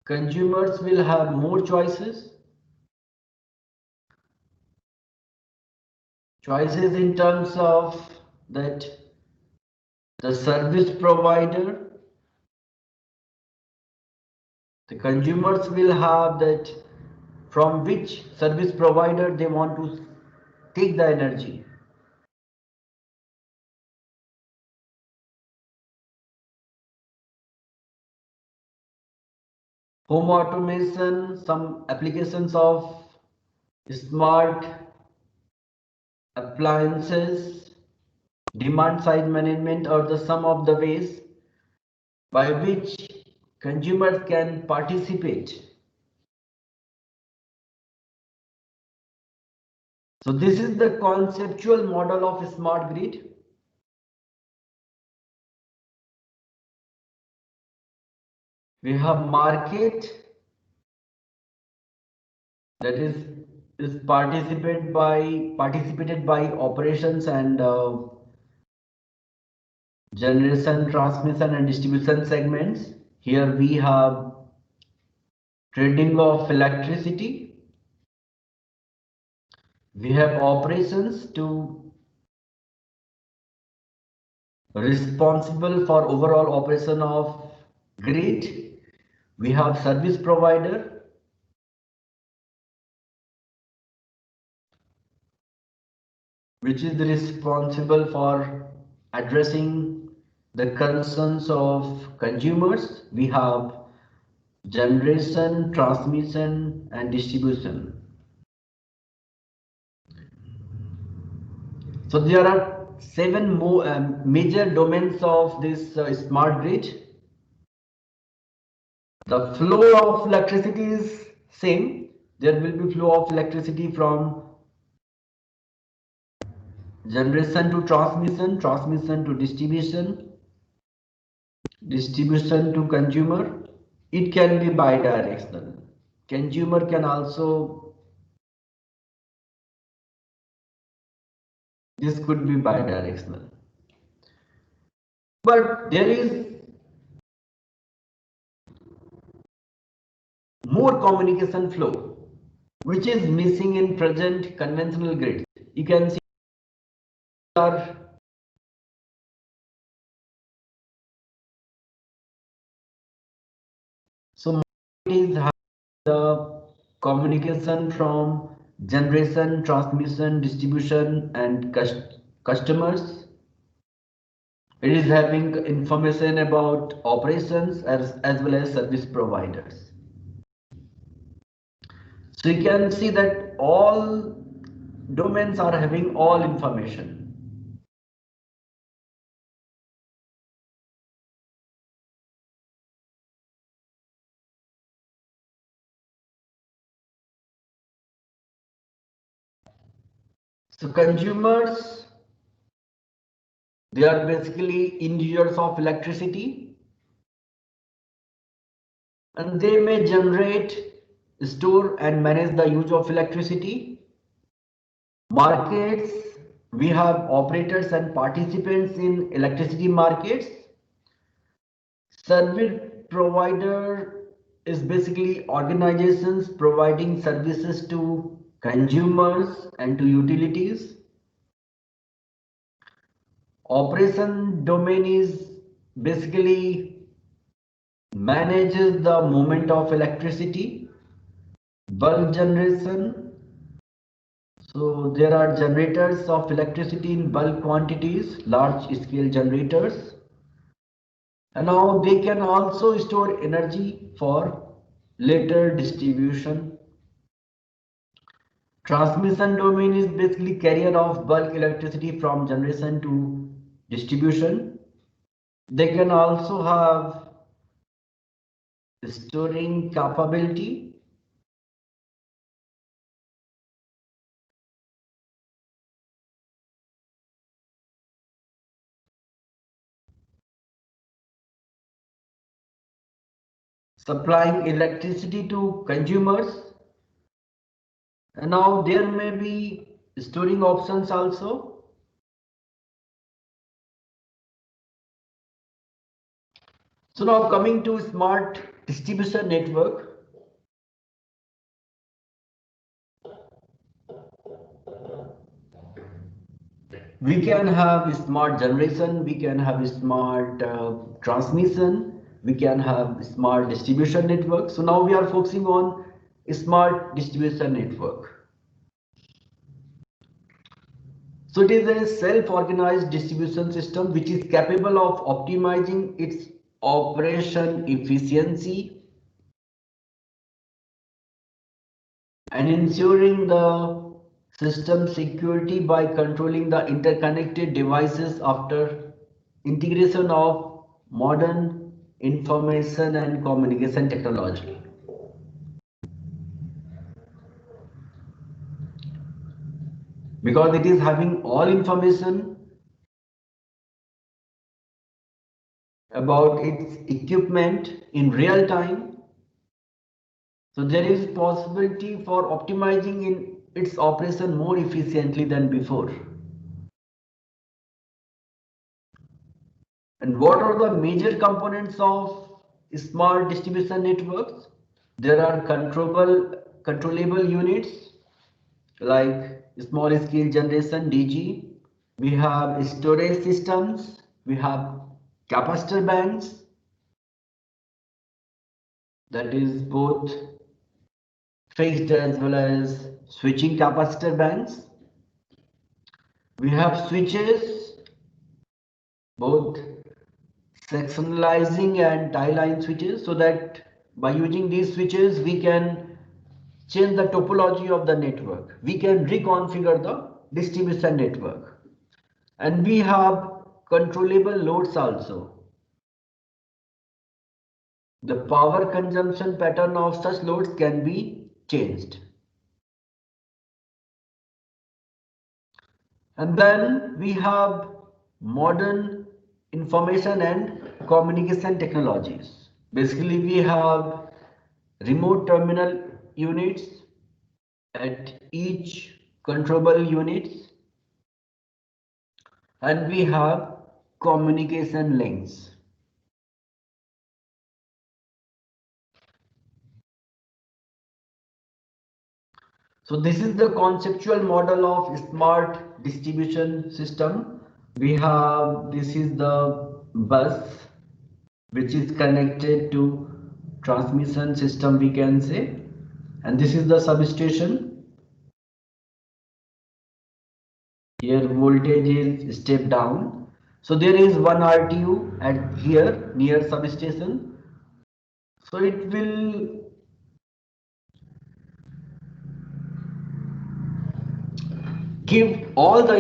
consumers will have more choices. Choices in terms of that the service provider, the consumers will have that from which service provider they want to take the energy. Home automation, some applications of smart appliances, demand side management are the sum of the ways by which consumers can participate. So this is the conceptual model of smart grid. We have market that is participated by operations and generation, transmission and distribution segments. Here we have trading of electricity. We have operations to responsible for overall operation of grid. We have service provider, which is responsible for addressing the concerns of consumers. We have generation, transmission, and distribution. So there are 7 more major domains of this smart grid. The flow of electricity is same. There will be flow of electricity from generation to transmission, transmission to distribution, distribution to consumer. It can be bidirectional. Consumer can also, this could be bidirectional. But there is more communication flow, which is missing in present conventional grids. You can see our so it is the communication from generation, transmission, distribution, and customers. It is having information about operations as well as service providers. So you can see that all domains are having all information. So consumers, they are basically end users of electricity, and they may generate, store and manage the use of electricity. Markets, we have operators and participants in electricity markets. Service provider is basically organizations providing services to consumers and to utilities. Operation domain is basically manages the movement of electricity. Bulk generation, so there are generators of electricity in bulk quantities, large scale generators, and now they can also store energy for later distribution. Transmission domain is basically carrier of bulk electricity from generation to distribution. They can also have storing capability. Supplying electricity to consumers, and now there may be storing options also. So now coming to smart distribution network. We can have smart generation, we can have smart transmission, we can have smart distribution network. So now we are focusing on smart distribution network. So it is a self-organized distribution system which is capable of optimizing its operation efficiency and ensuring the system security by controlling the interconnected devices after integration of modern information and communication technology. Because it is having all information about its equipment in real time, so there is possibility for optimizing in its operation more efficiently than before. And what are the major components of smart distribution networks? There are controllable units like small scale generation DG. We have storage systems. We have capacitor banks. that is both fixed as well as switching capacitor banks. We have switches, both sectionalizing and tie line switches, so that by using these switches we can change the topology of the network. We can reconfigure the distribution network. And we have controllable loads also. The power consumption pattern of such loads can be changed. And then we have modern information and communication technologies. Basically, we have remote terminal units at each controllable units, and we have communication links. So this is the conceptual model of smart distribution system. This is the bus which is connected to transmission system, we can say, and this is the substation. Here voltage is step down. So there is one RTU at here near substation. So it will give all the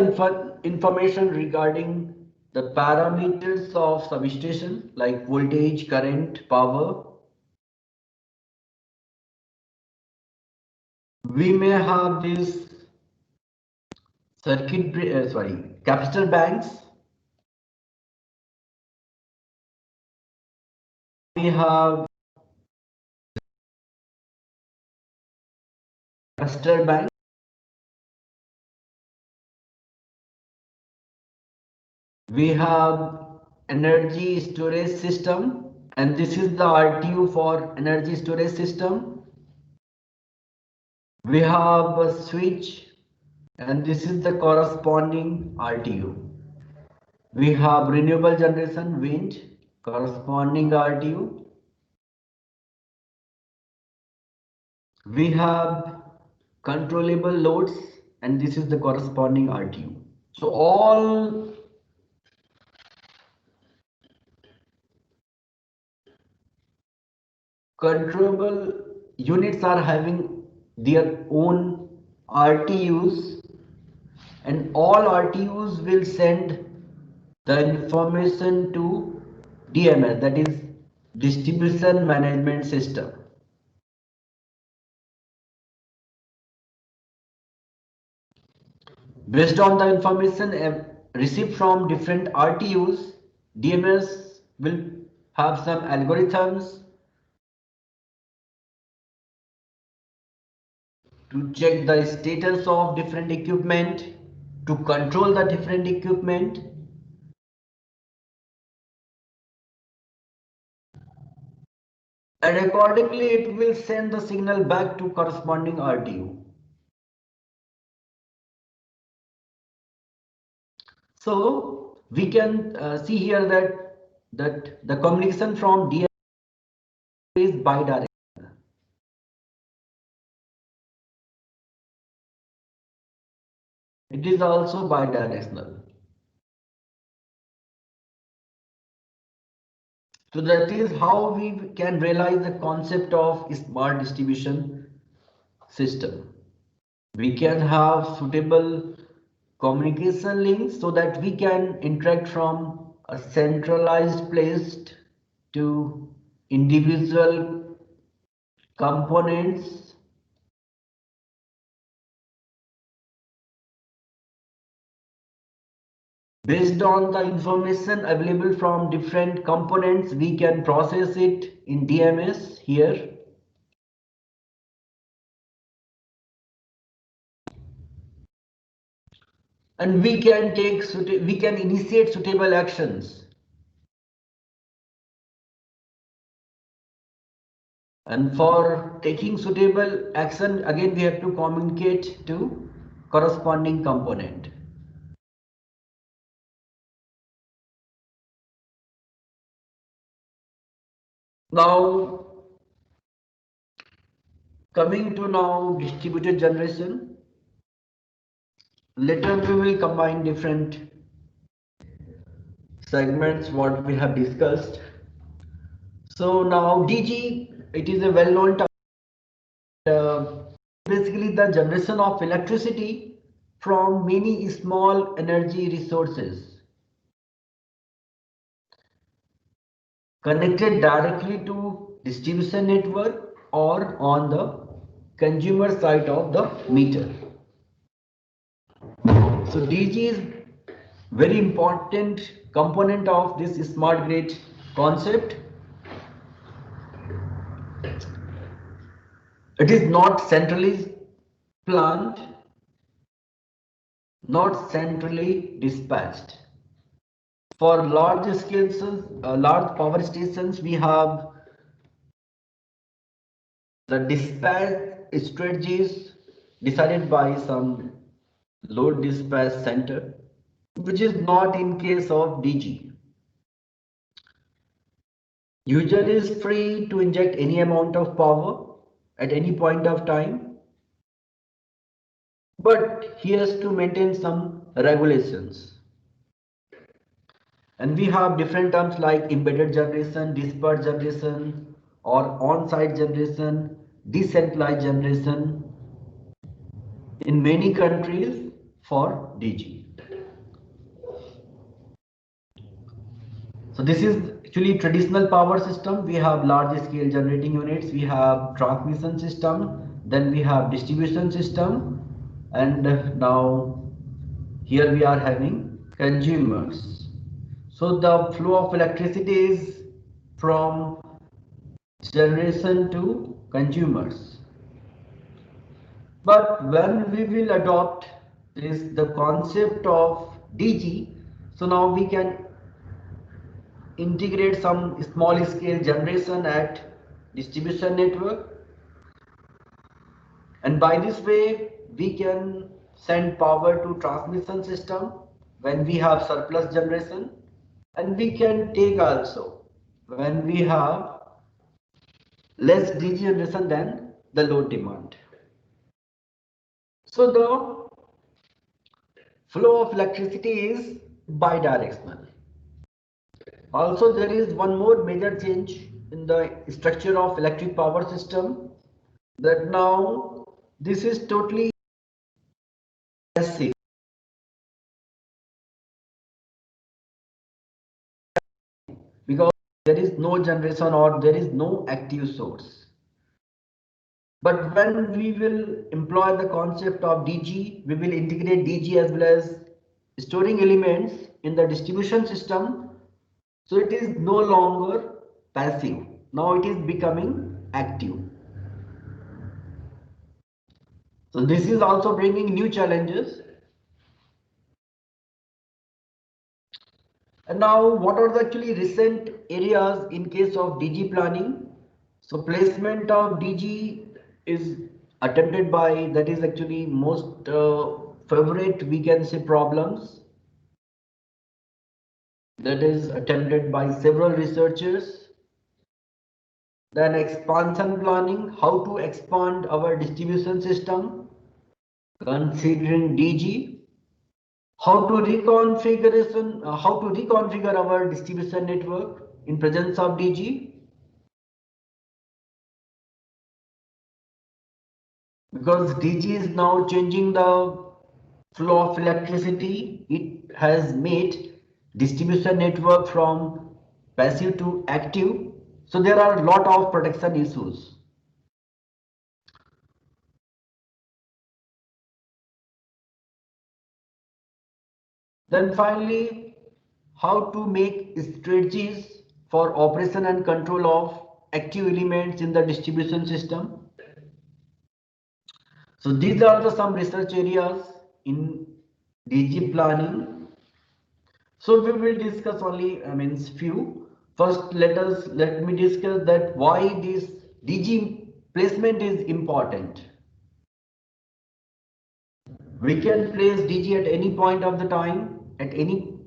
information regarding the parameters of substation like voltage, current, power. We may have this capacitor banks. We have capacitor bank. We have energy storage system, and this is the RTU for energy storage system. We have a switch, and this is the corresponding RTU. We have renewable generation, wind, corresponding RTU. We have controllable loads, and this is the corresponding RTU. So all controllable units are having their own RTUs, and all RTUs will send the information to DMS, that is distribution management system. Based on the information received from different RTUs, DMS will have some algorithms to check the status of different equipment, to control the different equipment, and accordingly it will send the signal back to corresponding RTU. So we can see here that the communication from DMS is bidirectional. It is also bidirectional. So that is how we can realize the concept of smart distribution system. We can have suitable communication links so that we can interact from a centralized place to individual components. Based on the information available from different components, we can process it in DMS here. And we can initiate suitable actions. And for taking suitable action, again we have to communicate to corresponding component. Now Coming to now distributed generation. Later we will combine different segments what we have discussed. So now DG, it is a well-known term. Basically the generation of electricity from many small energy resources connected directly to distribution network or on the consumer side of the meter. So DG is very important component of this smart grid concept. It is not centrally planned, not centrally dispatched. For large scales, large power stations, we have the dispatch strategies decided by some load dispatch center, which is not in case of DG. User is free to inject any amount of power at any point of time, but he has to maintain some regulations. And we have different terms like embedded generation, dispersed generation, or on-site generation, decentralized generation in many countries for DG. So this is actually traditional power system. We have large scale generating units, we have transmission system, then we have distribution system, and now here we are having consumers. So the flow of electricity is from generation to consumers. But when we will adopt the concept of DG, so now we can integrate some small scale generation at distribution network, and by this way we can send power to transmission system when we have surplus generation, and we can take also when we have less DG generation than the load demand. So the flow of electricity is bidirectional. Also, there is one more major change in the structure of electric power system, that now this is totally passive. Because there is no generation or there is no active source. But when we will employ the concept of DG, we will integrate DG as well as storing elements in the distribution system. So it is no longer passive. Now it is becoming active. So this is also bringing new challenges. And now what are the actually recent areas in case of DG planning? So placement of DG is attempted by, that is actually most favorite, we can say, problems that is attempted by several researchers. Then expansion planning, how to expand our distribution system considering DG. How to reconfigure our distribution network in presence of DG. Because DG is now changing the flow of electricity, it has made distribution network from passive to active. So there are a lot of protection issues. Then finally, how to make strategies for operation and control of active elements in the distribution system. So these are some research areas in DG planning. So we will discuss only, few. First, let me discuss that why this DG placement is important. We can place DG at any point of the time, at any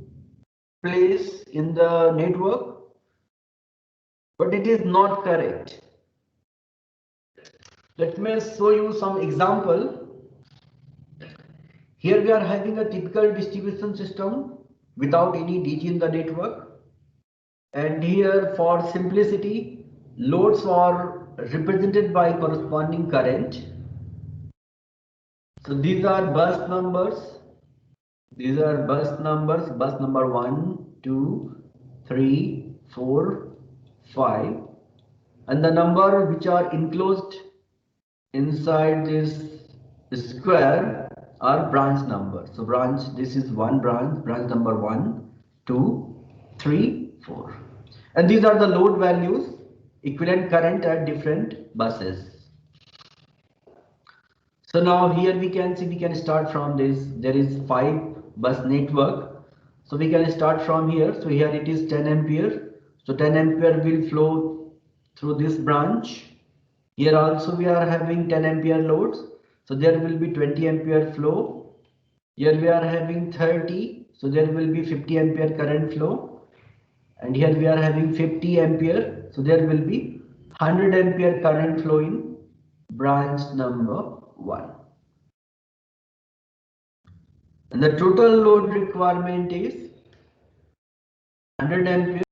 place in the network, but it is not correct. Let me show you some example. Here we are having a typical distribution system without any DG in the network. And here for simplicity, loads are represented by corresponding current. So these are bus numbers. These are bus numbers, bus number 1, 2, 3, 4, 5. And the number which are enclosed inside this square are branch numbers. So branch, this is one branch, branch number 1, 2, 3, 4. And these are the load values, equivalent current at different buses. So now here we can see, we can start from this. There is 5 bus network. So we can start from here. So here it is 10 ampere. So 10 ampere will flow through this branch. Here also we are having 10 ampere loads. So there will be 20 ampere flow. Here we are having 30. So there will be 50 ampere current flow. And here we are having 50 ampere. So there will be 100 ampere current flow in branch number 1. And the total load requirement is 100 ampere.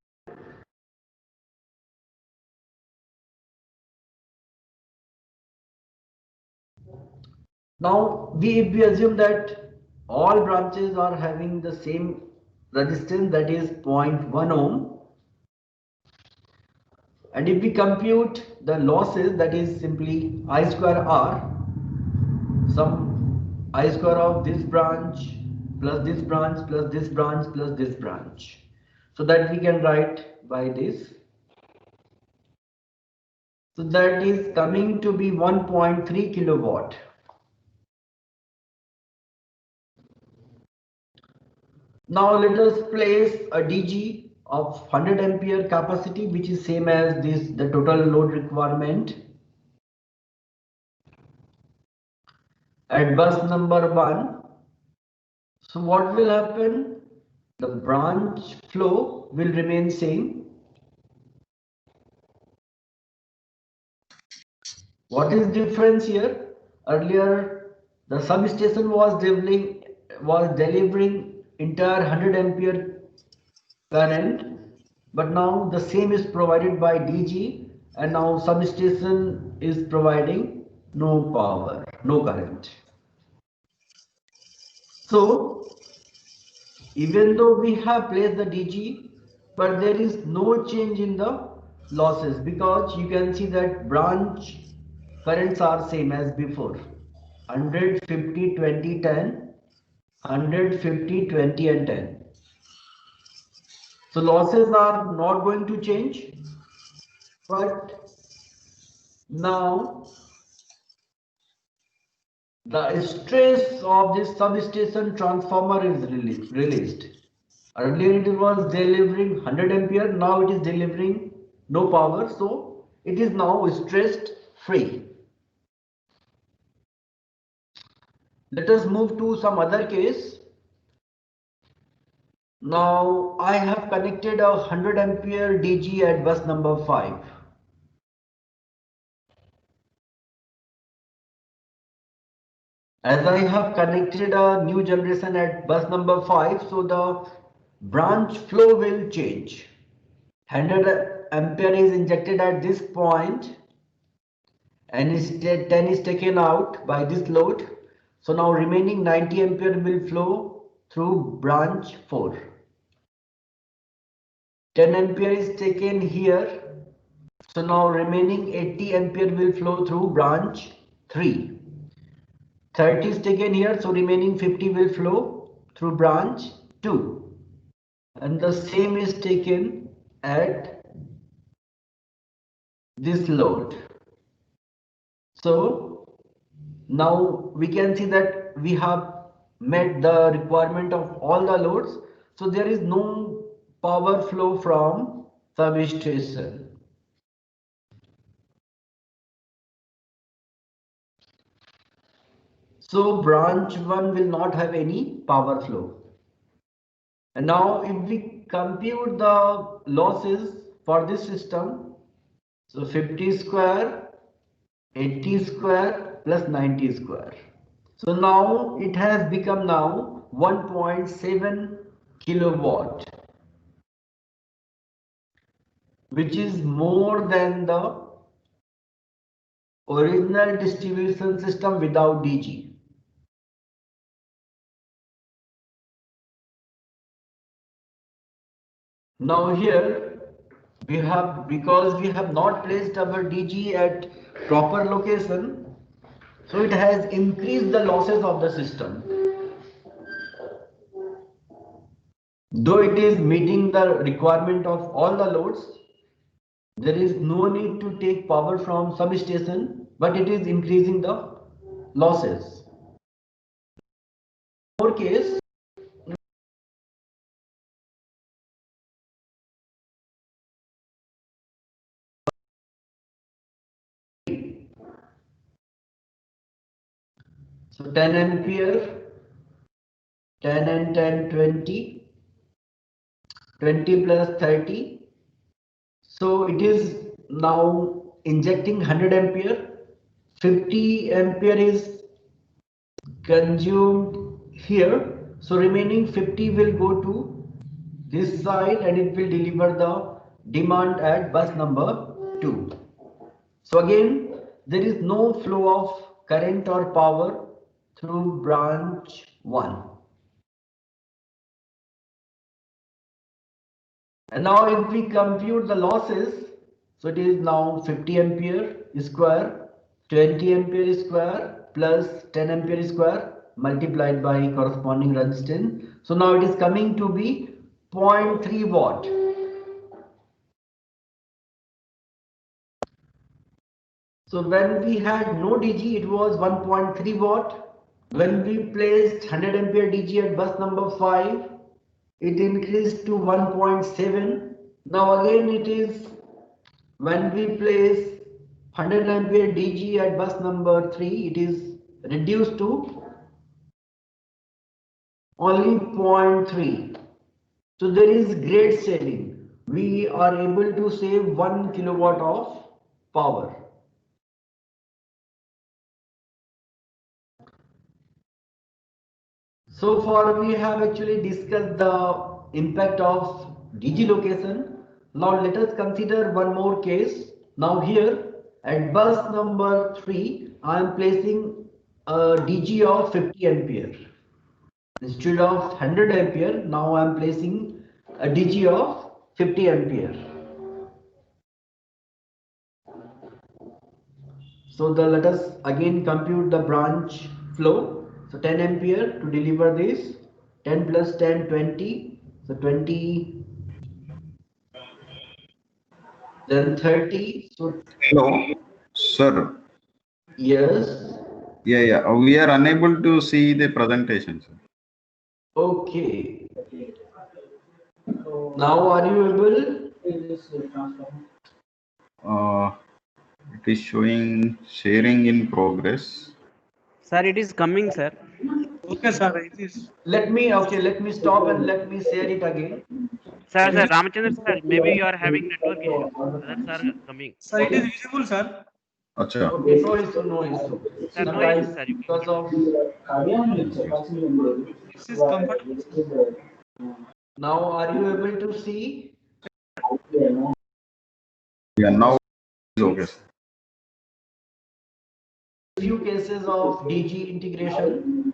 Now if we assume that all branches are having the same resistance, that is 0.1 ohm, and if we compute the losses, that is simply I square R, some I square of this branch plus this branch plus this branch plus this branch, so that we can write by this. So that is coming to be 1.3 kilowatt. Now let us place a DG of 100 ampere capacity, which is same as this, the total load requirement, at bus number 1. So what will happen? The branch flow will remain same. What is difference here? Earlier the substation was delivering entire 100 ampere current, but now the same is provided by DG, and now substation is providing no power, no current. So even though we have placed the DG, but there is no change in the losses, because you can see that branch currents are same as before: 150, 20, 10, 150, 20 and 10. So losses are not going to change, but now the stress of this substation transformer is released. Earlier it was delivering 100 ampere, now it is delivering no power, so it is now stressed free. Let us move to some other case. Now I have connected a 100 ampere DG at bus number 5. As I have connected a new generation at bus number 5, so the branch flow will change. 100 ampere is injected at this point, and 10 is taken out by this load. So now remaining 90 ampere will flow through branch 4. 10 ampere is taken here. So now remaining 80 ampere will flow through branch 3. 30 is taken here, so remaining 50 will flow through branch 2. And the same is taken at this load. So now we can see that we have met the requirement of all the loads. So there is no power flow from substation. So branch 1 will not have any power flow. And now if we compute the losses for this system, so 50 square 80 square plus 90 square. So now it has become now 1.7 kilowatt, which is more than the original distribution system without DG. Now here we have, because we have not placed our DG at proper location, so it has increased the losses of the system. Though it is meeting the requirement of all the loads, there is no need to take power from substation, but it is increasing the losses. In our case, so 10 ampere, 10 and 10, 20, 20 plus 30. So it is now injecting 100 ampere, 50 ampere is consumed here. So remaining 50 will go to this side and it will deliver the demand at bus number 2. So again, there is no flow of current or power through branch 1. And now if we compute the losses, so it is now 50 ampere square, 20 ampere square plus 10 ampere square multiplied by corresponding resistance. So now it is coming to be 0.3 watt. So when we had no DG, it was 1.3 watt. When we placed 100 ampere DG at bus number 5, it increased to 1.7. Now again it is, when we place 100 ampere DG at bus number 3, it is reduced to only 0.3. So there is great saving. We are able to save 1 kilowatt of power. So far we have actually discussed the impact of DG location. Now let us consider one more case. Now here at bus number 3, I am placing a DG of 50 ampere. Instead of 100 ampere, now I am placing a DG of 50 ampere. So let us again compute the branch flow. So 10 ampere to deliver this, 10 plus 10, 20. So 20, then 30. So hello, sir. Yes. Yeah. We are unable to see the presentation, sir. Okay. Now are you able? It is showing sharing in progress. Sir, it is coming, sir. Okay, sir. It is. Let me stop and let me share it again. Sir, Ramachandra sir, maybe you are having network issue. Others are coming. Sir, it is visible, sir. Acha. Okay, no issue, no issue. Sir, no Sometimes issue, sir. You because of This is comfortable. now, are you able to see? Yeah, now it's okay. Few cases of DG integration.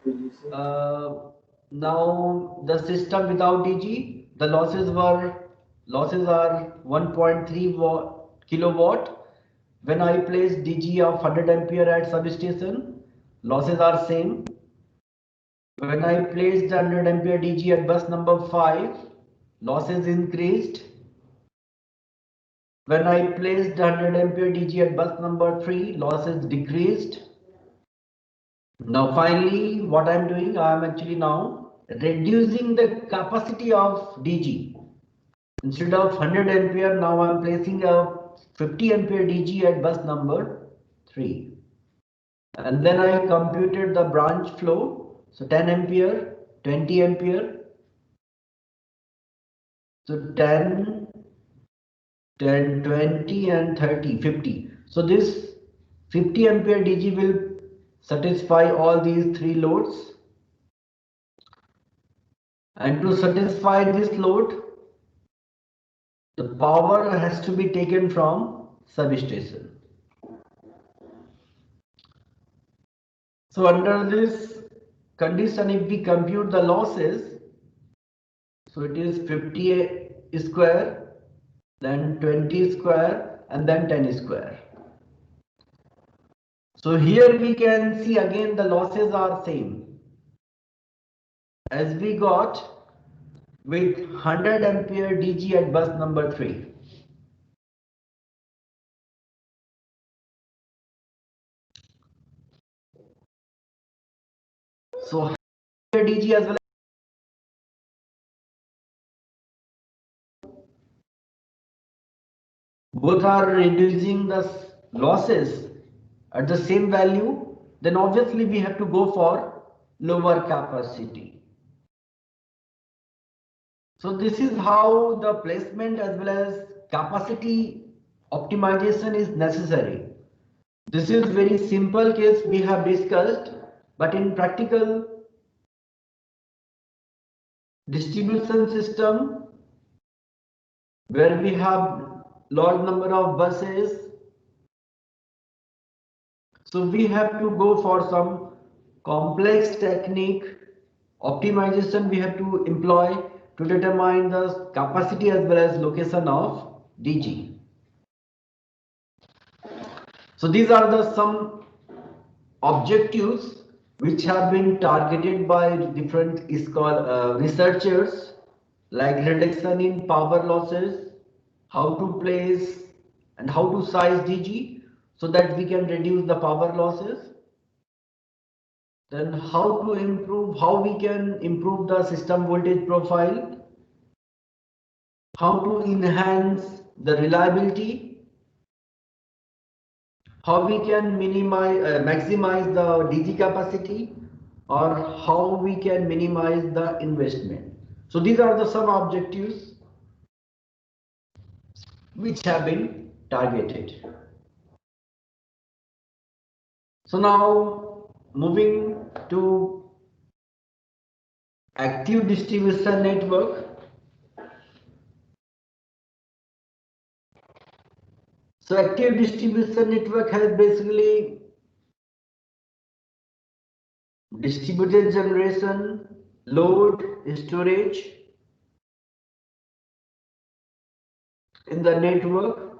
Now the system without DG, the losses are 1.3 kilowatt. When I place DG of 100 ampere at substation, losses are same. When I placed 100 ampere DG at bus number 5, losses increased. When I placed 100 ampere DG at bus number 3, losses decreased. Now finally, what I am doing, I am actually now reducing the capacity of DG. Instead of 100 ampere, now I am placing a 50 ampere DG at bus number 3. And then I computed the branch flow. So 10 ampere, 20 ampere. So 10, 10, 20 and 30, 50. So this 50 ampere DG will satisfy all these three loads. And to satisfy this load, the power has to be taken from substation. So under this condition, if we compute the losses, so it is 50 square, then 20 square, and then 10 square. So here we can see again the losses are same as we got with 100 ampere DG at bus number 3. So 100 DG as well. Both are reducing the losses at the same value, then obviously we have to go for lower capacity. So this is how the placement as well as capacity optimization is necessary. This is very simple case we have discussed, but in practical distribution system where we have large number of buses, so we have to go for some complex technique optimization we have to employ to determine the capacity as well as location of DG. So these are the some objectives which have been targeted by different researchers, like reduction in power losses, how to place and how to size DG so that we can reduce the power losses. Then how we can improve the system voltage profile, how to enhance the reliability, how we can maximize the DG capacity, or how we can minimize the investment. So these are the some objectives which have been targeted. So now moving to active distribution network. So active distribution network has basically distributed generation, load, storage in the network.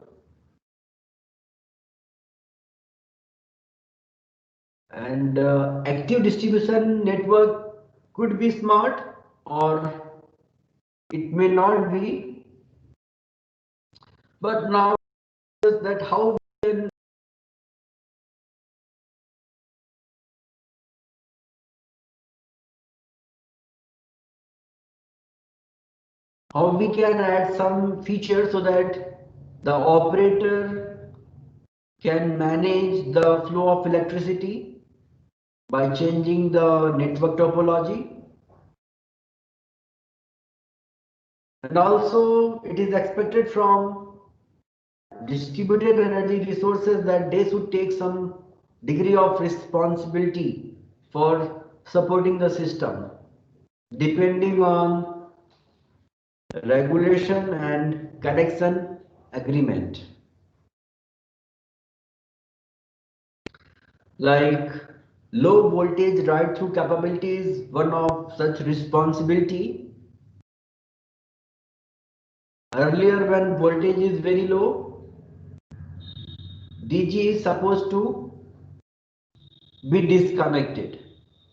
And active distribution network could be smart or it may not be. But now that how we can add some features so that the operator can manage the flow of electricity by changing the network topology. And also it is expected from distributed energy resources that they should take some degree of responsibility for supporting the system depending on regulation and connection agreement. Like low voltage ride through capability is one of such responsibility. Earlier when voltage is very low, DG is supposed to be disconnected,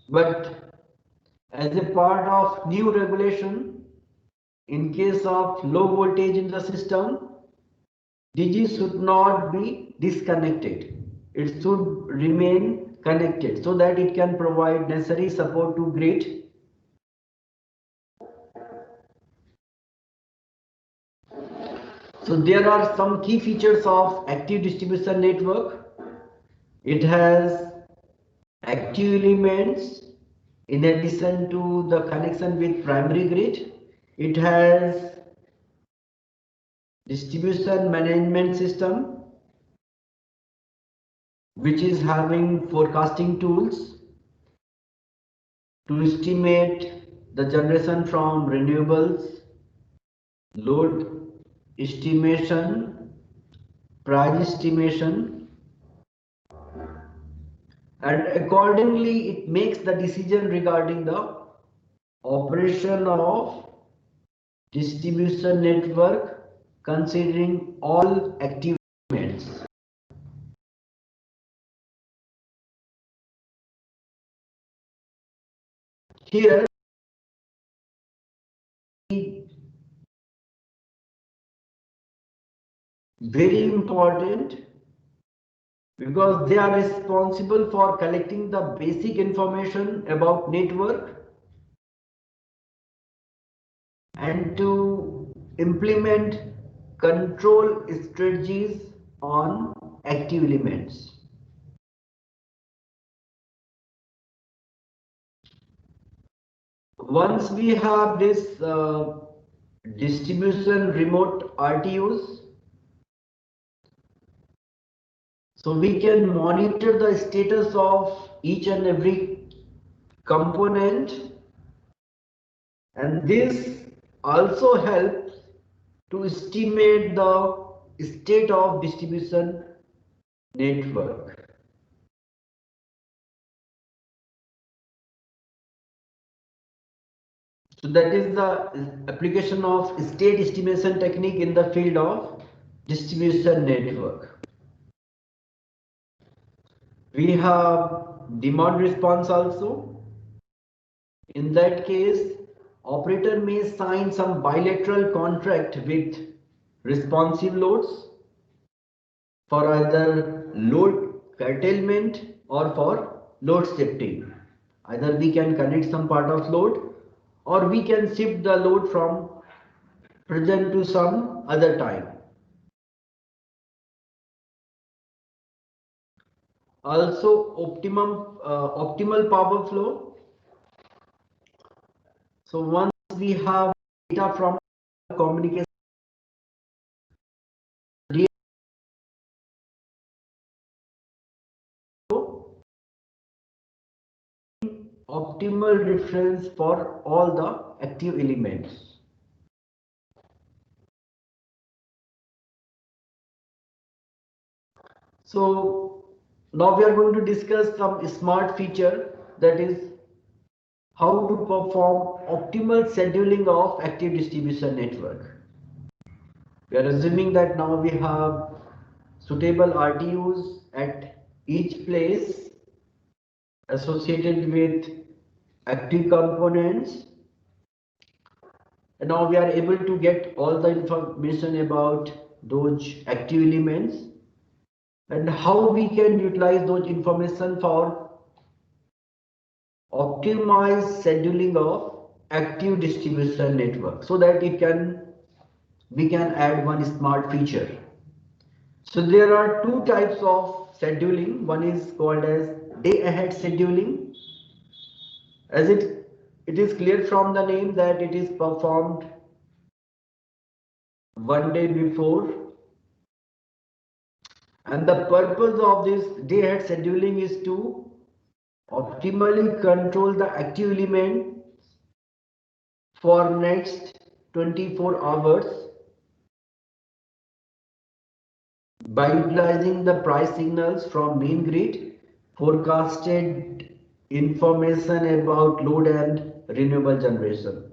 but as a part of new regulation, in case of low voltage in the system, DG should not be disconnected. It should remain connected so that it can provide necessary support to grid. So there are some key features of active distribution network. It has active elements in addition to the connection with primary grid. It has distribution management system which is having forecasting tools to estimate the generation from renewables, load estimation, price estimation, and accordingly it makes the decision regarding the operation of distribution network considering all active elements. Here very important because they are responsible for collecting the basic information about network and to implement control strategies on active elements. Once we have this distribution remote RTUs, so we can monitor the status of each and every component, and this also helps to estimate the state of distribution network. So that is the application of state estimation technique in the field of distribution network. We have demand response also. In that case, operator may sign some bilateral contract with responsive loads for either load curtailment or for load shifting. Either we can connect some part of load or we can shift the load from present to some other time. Also optimal power flow. So once we have data from communication, optimal reference for all the active elements. So now we are going to discuss some smart feature, that is how to perform optimal scheduling of active distribution network. We are assuming that now we have suitable RTUs at each place associated with active components, and now we are able to get all the information about those active elements and how we can utilize those information for optimized scheduling of active distribution network, so that we can add one smart feature. So there are two types of scheduling. One is called as day ahead scheduling, as it is clear from the name that it is performed one day before, and the purpose of this day ahead scheduling is to optimally control the active element for next 24 hours by utilizing the price signals from main grid, forecasted information about load and renewable generation.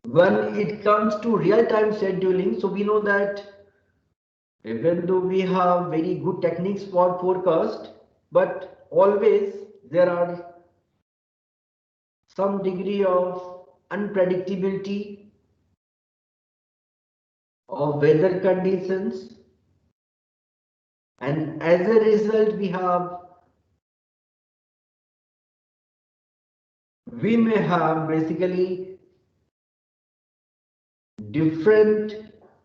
When it comes to real-time scheduling, so we know that even though we have very good techniques for forecast, but always there are some degree of unpredictability of weather conditions, and as a result we may have basically different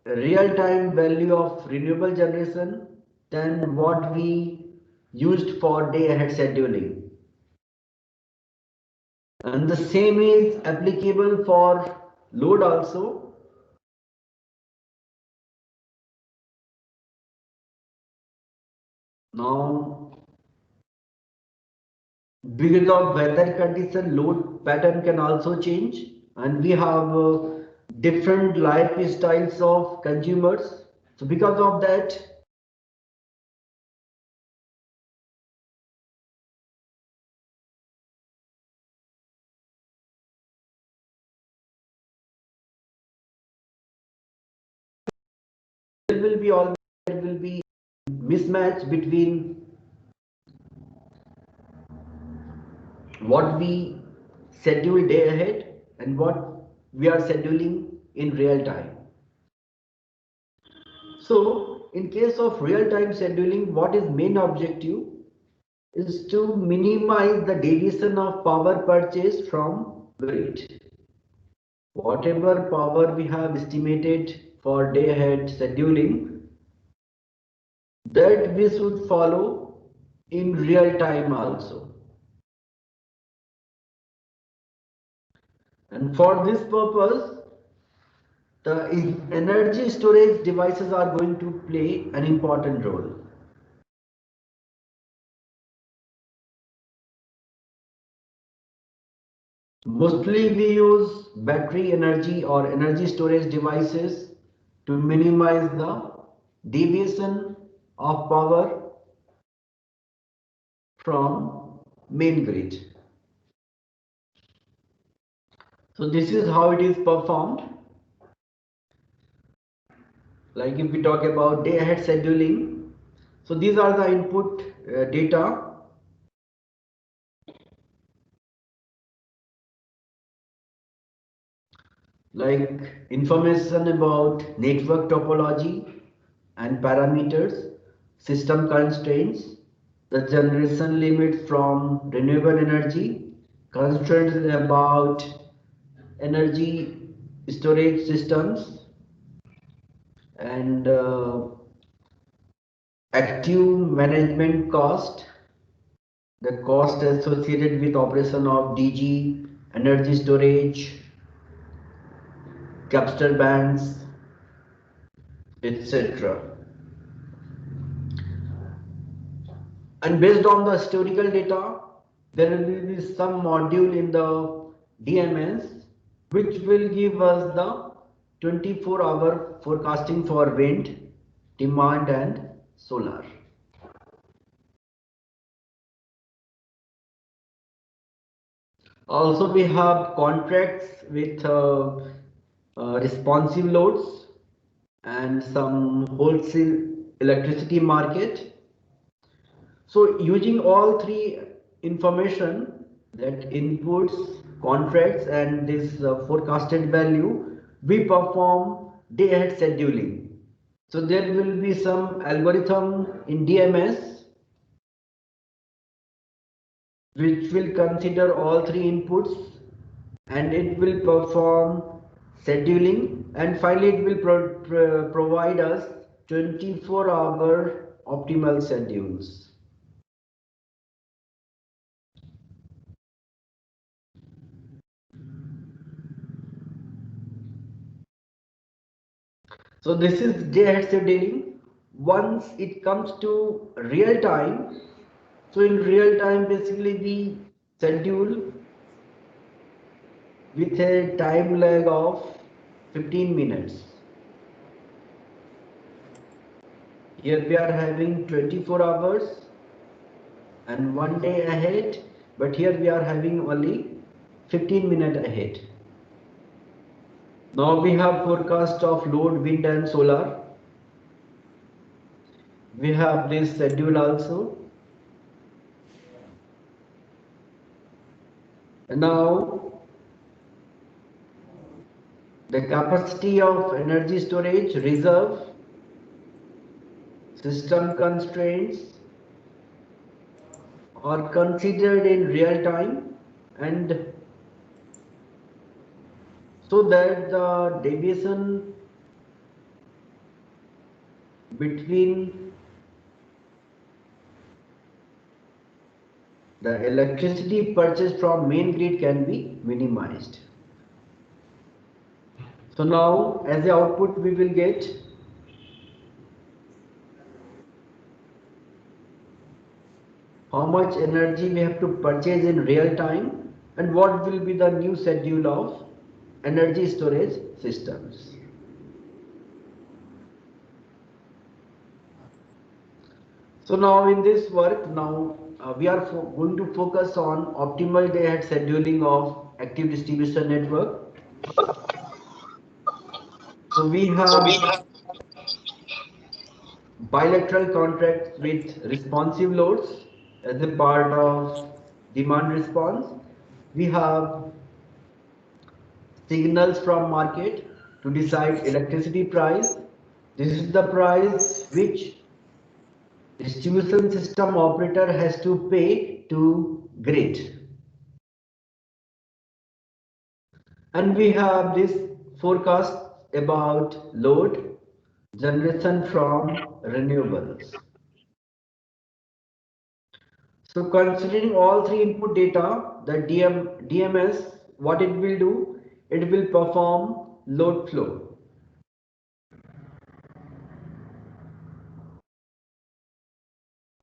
real-time value of renewable generation than what we used for day ahead scheduling. And the same is applicable for load also. Now, because of weather condition, load pattern can also change, and we have different lifestyles of consumers. So because of that, there will be always mismatch between what we schedule day ahead and what we are scheduling in real time. So in case of real time scheduling, what is main objective is to minimize the deviation of power purchase from BVRIT. Whatever power we have estimated for day ahead scheduling, that we should follow in real time also. And for this purpose, the energy storage devices are going to play an important role. Mostly we use battery energy or energy storage devices to minimize the deviation of power from main grid. So this is how it is performed. Like if we talk about day ahead scheduling, so these are the input data. Like information about network topology and parameters, system constraints, the generation limit from renewable energy, constraints about energy storage systems, and active management cost, the cost associated with operation of DG, energy storage, capture bands, etc. And based on the historical data, there will be some module in the DMS which will give us the 24-hour forecasting for wind, demand and solar. Also we have contracts with responsive loads and some wholesale electricity market. So using all three information, that inputs, contracts and this forecasted value, we perform day ahead scheduling. So there will be some algorithm in DMS which will consider all three inputs and it will perform scheduling, and finally it will provide us 24-hour optimal schedules. So this is day ahead scheduling. Once it comes to real time, so in real time basically we schedule with a time lag of 15 minutes. Here we are having 24 hours and 1 day ahead, but here we are having only 15 minutes ahead. Now we have forecast of load, wind and solar. We have this schedule also. And now the capacity of energy storage reserve, system constraints are considered in real time, and so that the deviation between the electricity purchased from main grid can be minimized. So now as the output we will get how much energy we have to purchase in real time and what will be the new schedule of energy storage systems. So now in this work, we are going to focus on optimal day ahead scheduling of active distribution network. So we have bilateral contracts with responsive loads as a part of demand response. We have signals from market to decide electricity price. This is the price which distribution system operator has to pay to grid. And we have this forecast about load generation from renewables. So considering all three input data, the DMS, what it will do, it will perform load flow.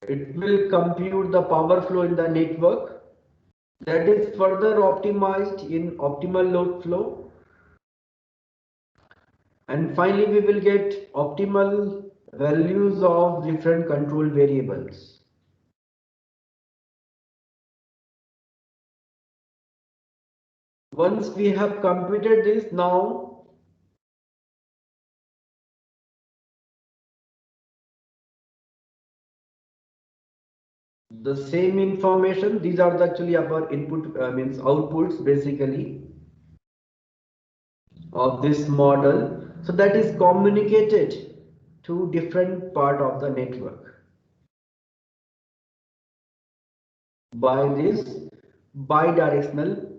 It will compute the power flow in the network that is further optimized in optimal load flow. And finally, we will get optimal values of different control variables. Once we have computed this, now the same information, these are actually our input means outputs basically of this model. So that is communicated to different part of the network by this bidirectional.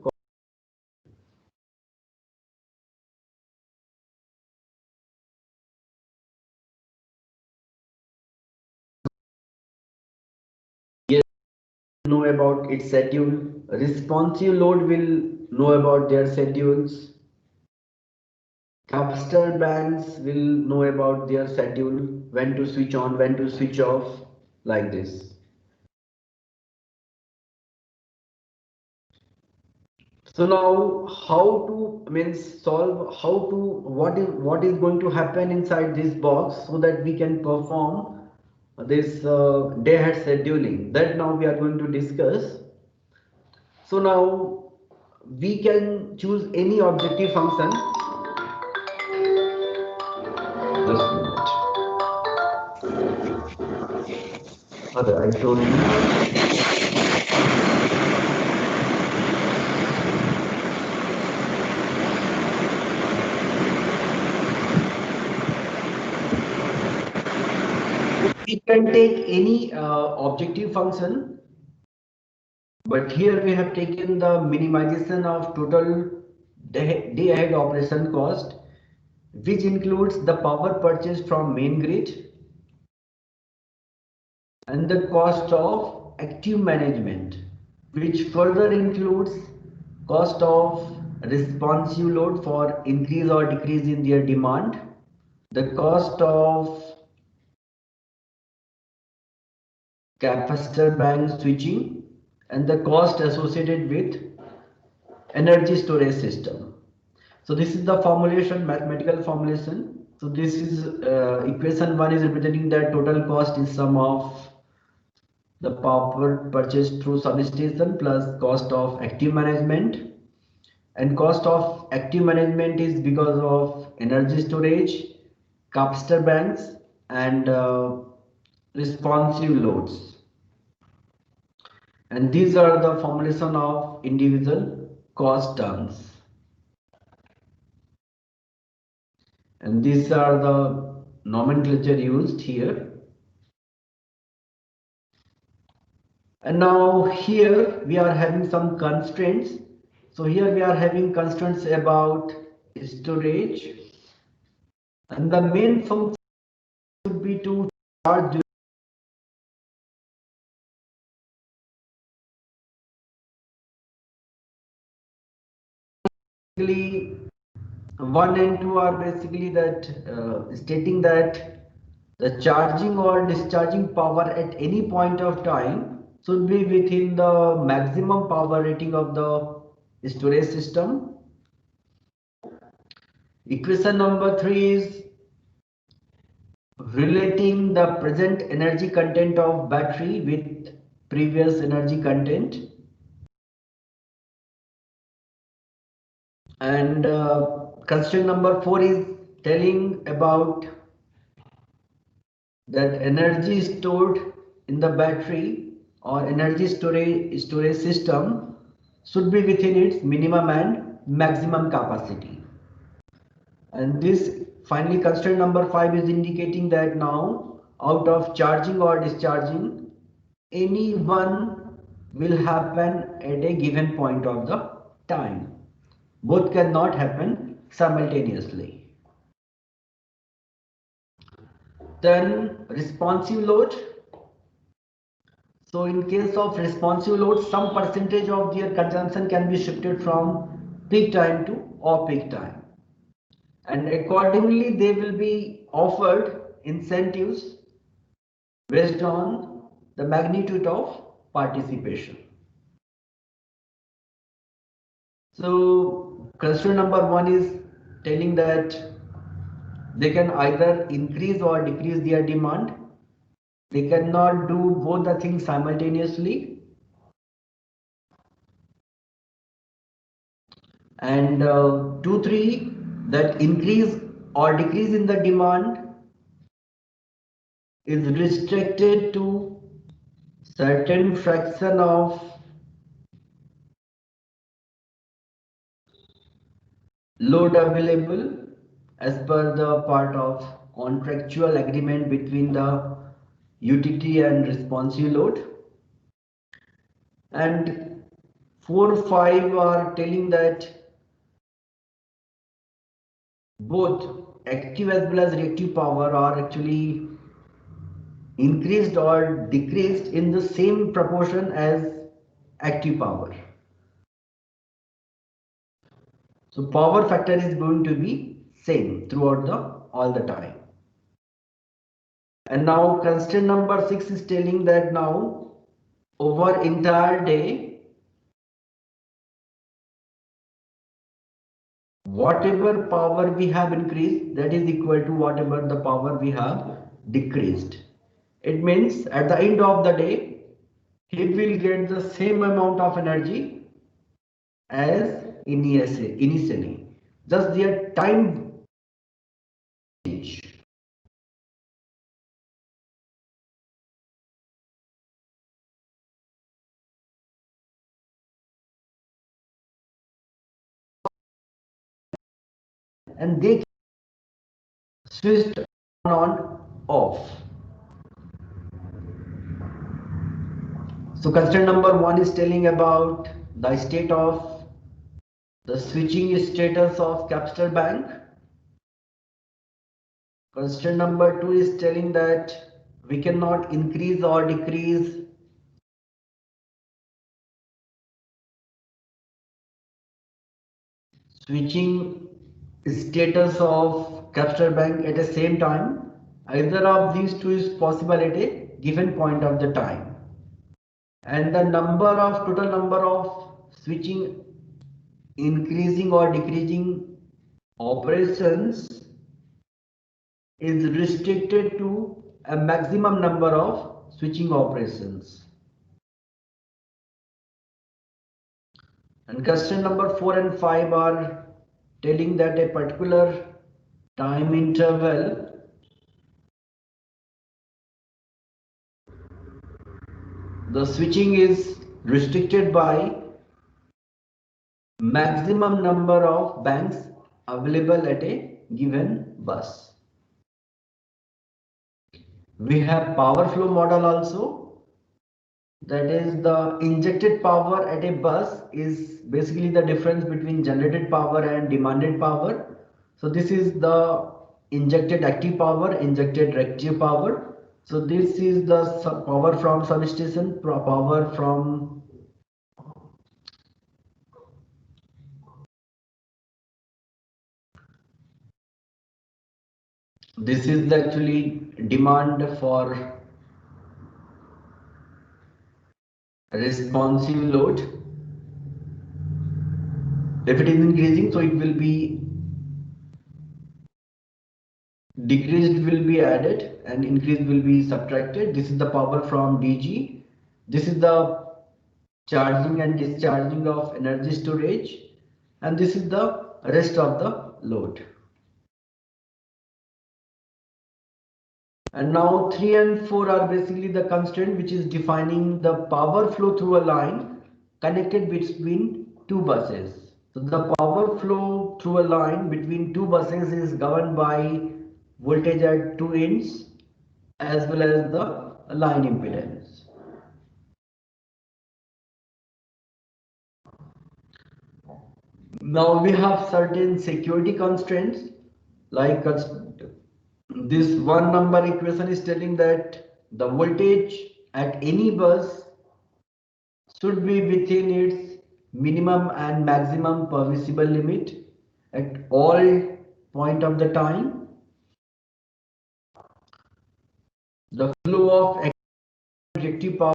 Know about its schedule, responsive load will know about their schedules, capacitor banks will know about their schedule, when to switch on, when to switch off, like this. So now how to solve, what is going to happen inside this box so that we can perform this day ahead scheduling, that now we are going to discuss. So now we can choose any objective function. Just a minute. I told you. We can take any objective function, but here we have taken the minimization of total day ahead operation cost, which includes the power purchased from main grid and the cost of active management, which further includes cost of responsive load for increase or decrease in their demand, the cost of capacitor bank switching, and the cost associated with energy storage system. So this is the formulation, mathematical formulation. So this is equation 1 is representing the total cost in sum of the power purchased through substation plus cost of active management, and cost of active management is because of energy storage, capacitor banks, and responsive loads. And these are the formulation of individual cost terms. And these are the nomenclature used here. And now here we are having some constraints. So here we are having constraints about storage. And the main function would be to charge basically 1 and 2 are basically that stating that the charging or discharging power at any point of time should be within the maximum power rating of the storage system. Equation number 3 is relating the present energy content of battery with previous energy content. And constraint number 4 is telling about that energy stored in the battery or energy storage system should be within its minimum and maximum capacity. And this finally constraint number 5 is indicating that now out of charging or discharging, any one will happen at a given point of the time. Both cannot happen simultaneously. Then responsive load. So in case of responsive load, some percentage of their consumption can be shifted from peak time to off-peak time. And accordingly, they will be offered incentives based on the magnitude of participation. So constraint number 1 is telling that they can either increase or decrease their demand. They cannot do both the things simultaneously. And 2, 3, that increase or decrease in the demand is restricted to certain fraction of load available as per the part of contractual agreement between the utility and responsive load. And 4, 5 are telling that both active as well as reactive power are actually increased or decreased in the same proportion as active power. So power factor is going to be same throughout all the time. And now constraint number 6 is telling that now over entire day, whatever power we have increased, that is equal to whatever the power we have decreased. It means at the end of the day, he will get the same amount of energy as initially. Just their time change. And they switched on off. So constraint number 1 is telling about the state of the switching status of capacitor bank. Constraint number 2 is telling that we cannot increase or decrease switching status of capacitor bank at the same time. Either of these two is possible at a given point of the time. And the total number of switching increasing or decreasing operations is restricted to a maximum number of switching operations. And constraint number 4 and 5 are telling that a particular time interval the switching is restricted by maximum number of banks available at a given bus. We have power flow model also, that is the injected power at a bus is basically the difference between generated power and demanded power. So this is the injected active power, injected reactive power. So this is the power from substation, power from This is actually demand for responsive load. If it is increasing, so it will be decreased will be added and increased will be subtracted. This is the power from DG. This is the charging and discharging of energy storage, and this is the rest of the load. And now 3 and 4 are basically the constraint which is defining the power flow through a line connected between two buses. So the power flow through a line between two buses is governed by voltage at two ends as well as the line impedance. Now we have certain security constraints, like this one number equation is telling that the voltage at any bus should be within its minimum and maximum permissible limit at all point of the time. The flow of reactive power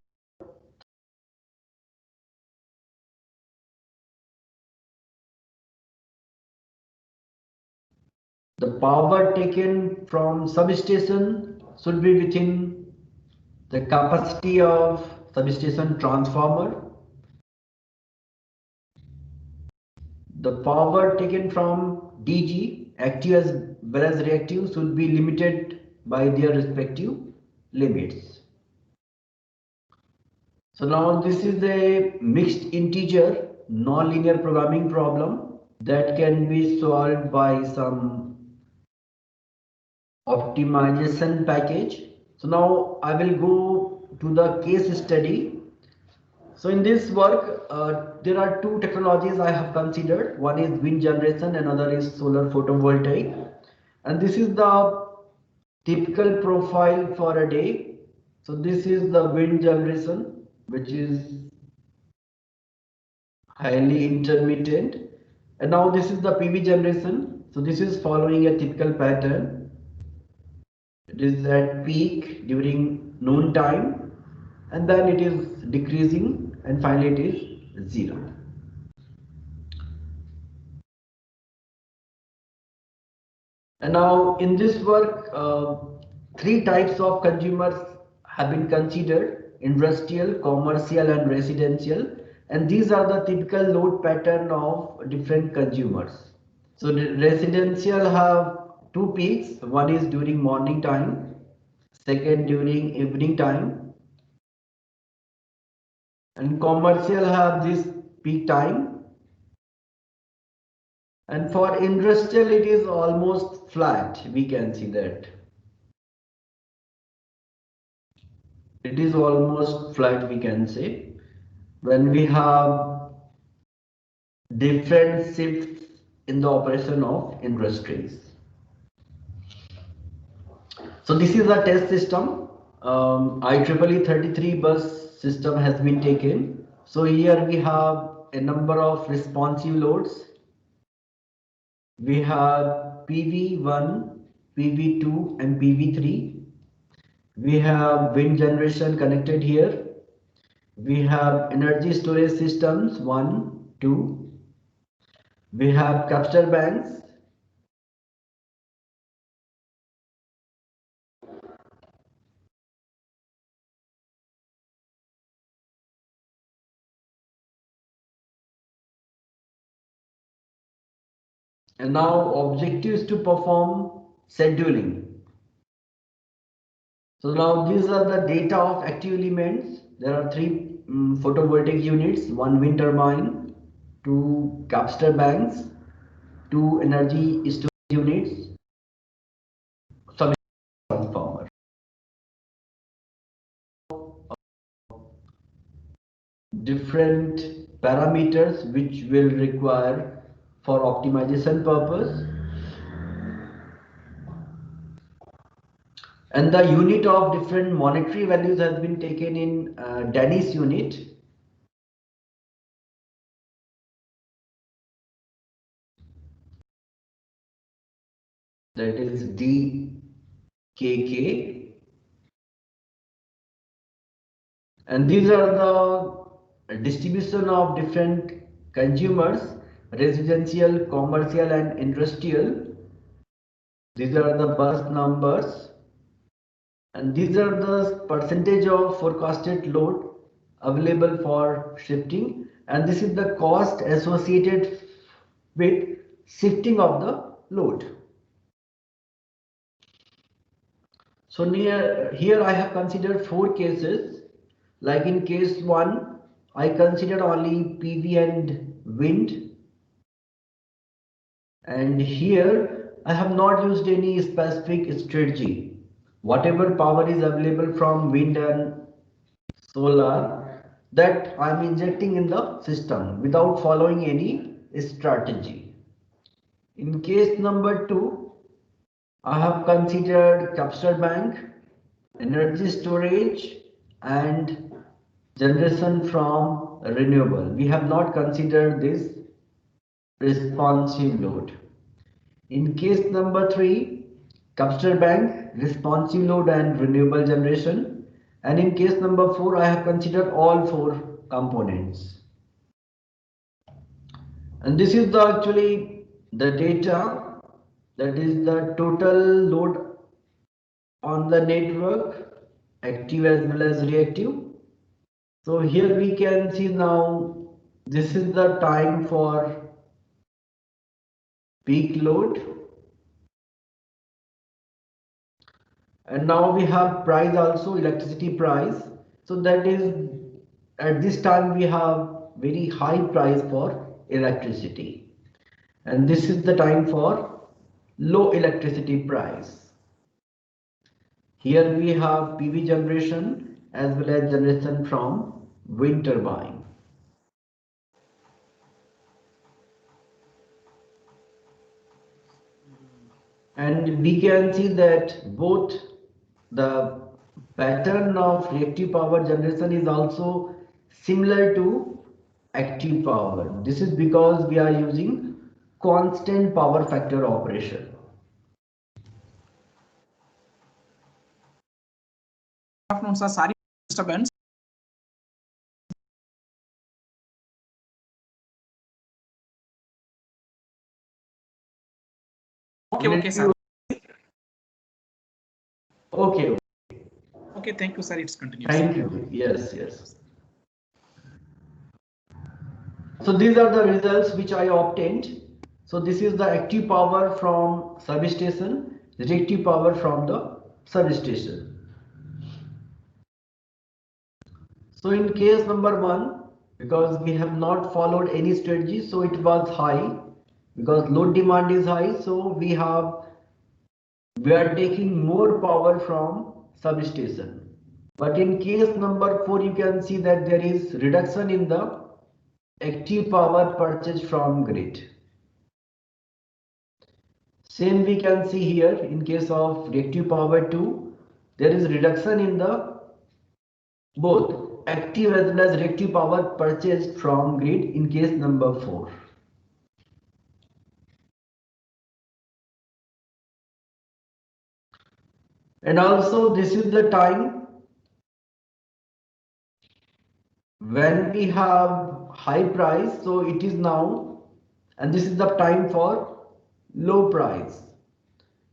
the power taken from substation should be within the capacity of substation transformer. The power taken from DG, active as well as reactive, should be limited by their respective limits. So now this is a mixed integer nonlinear programming problem that can be solved by some optimization package. So now I will go to the case study. So in this work, there are two technologies I have considered. One is wind generation, another is solar photovoltaic. And this is the typical profile for a day. So this is the wind generation, which is highly intermittent. And now this is the PV generation. So this is following a typical pattern. It is at peak during noon time, and then it is decreasing, and finally it is zero. And now in this work, three types of consumers have been considered: industrial, commercial, and residential. And these are the typical load pattern of different consumers. So the residential have two peaks. One is during morning time, second during evening time. And commercial have this peak time. And for industrial, it is almost flat. We can see that. It is almost flat, we can say, when we have different shifts in the operation of industries. So this is a test system. IEEE 33 bus system has been taken. So here we have a number of responsive loads. We have PV1, PV2 and PV3. We have wind generation connected here. We have energy storage systems 1, 2. We have capture banks. And now objective is to perform scheduling. So now these are the data of active elements. There are three photovoltaic units, one wind turbine, two capture banks, two energy storage units, some transformer. Different parameters which will require for optimization purpose. And the unit of different monetary values has been taken in Danish unit. That is D KK. And these are the distribution of different consumers, residential, commercial and industrial. These are the bus numbers. And these are the percentage of forecasted load available for shifting. And this is the cost associated with shifting of the load. So here I have considered 4 cases. Like in case 1, I consider only PV and wind. And here I have not used any specific strategy. Whatever power is available from wind and solar, that I am injecting in the system without following any strategy. In case number 2, I have considered capture bank, energy storage and generation from renewable. We have not considered this responsive load. In case number 3, capture bank, responsive load and renewable generation. And in case number 4, I have considered all 4 components. And this is actually the data, that is the total load on the network, active as well as reactive. So here we can see now, this is the time for peak load. And now we have price also, electricity price. So that is, at this time we have very high price for electricity. And this is the time for low electricity price. Here we have PV generation as well as generation from wind turbine. And we can see that both the pattern of reactive power generation is also similar to active power. This is because we are using constant power factor operation. Good afternoon, sir. Sorry for disturbance. Okay, sir. Okay. Okay, thank you, sir. It's continuous. Thank you. Yes, yes. So these are the results which I obtained. So this is the active power from substation, reactive power from the substation. So in case number 1, because we have not followed any strategy, so it was high because load demand is high. So we are taking more power from substation. But in case number 4, you can see that there is reduction in the active power purchased from grid. Same we can see here in case of reactive power 2, there is reduction in the both active as well as reactive power purchased from grid in case number 4. And also this is the time when we have high price, so it is now, and this is the time for low price.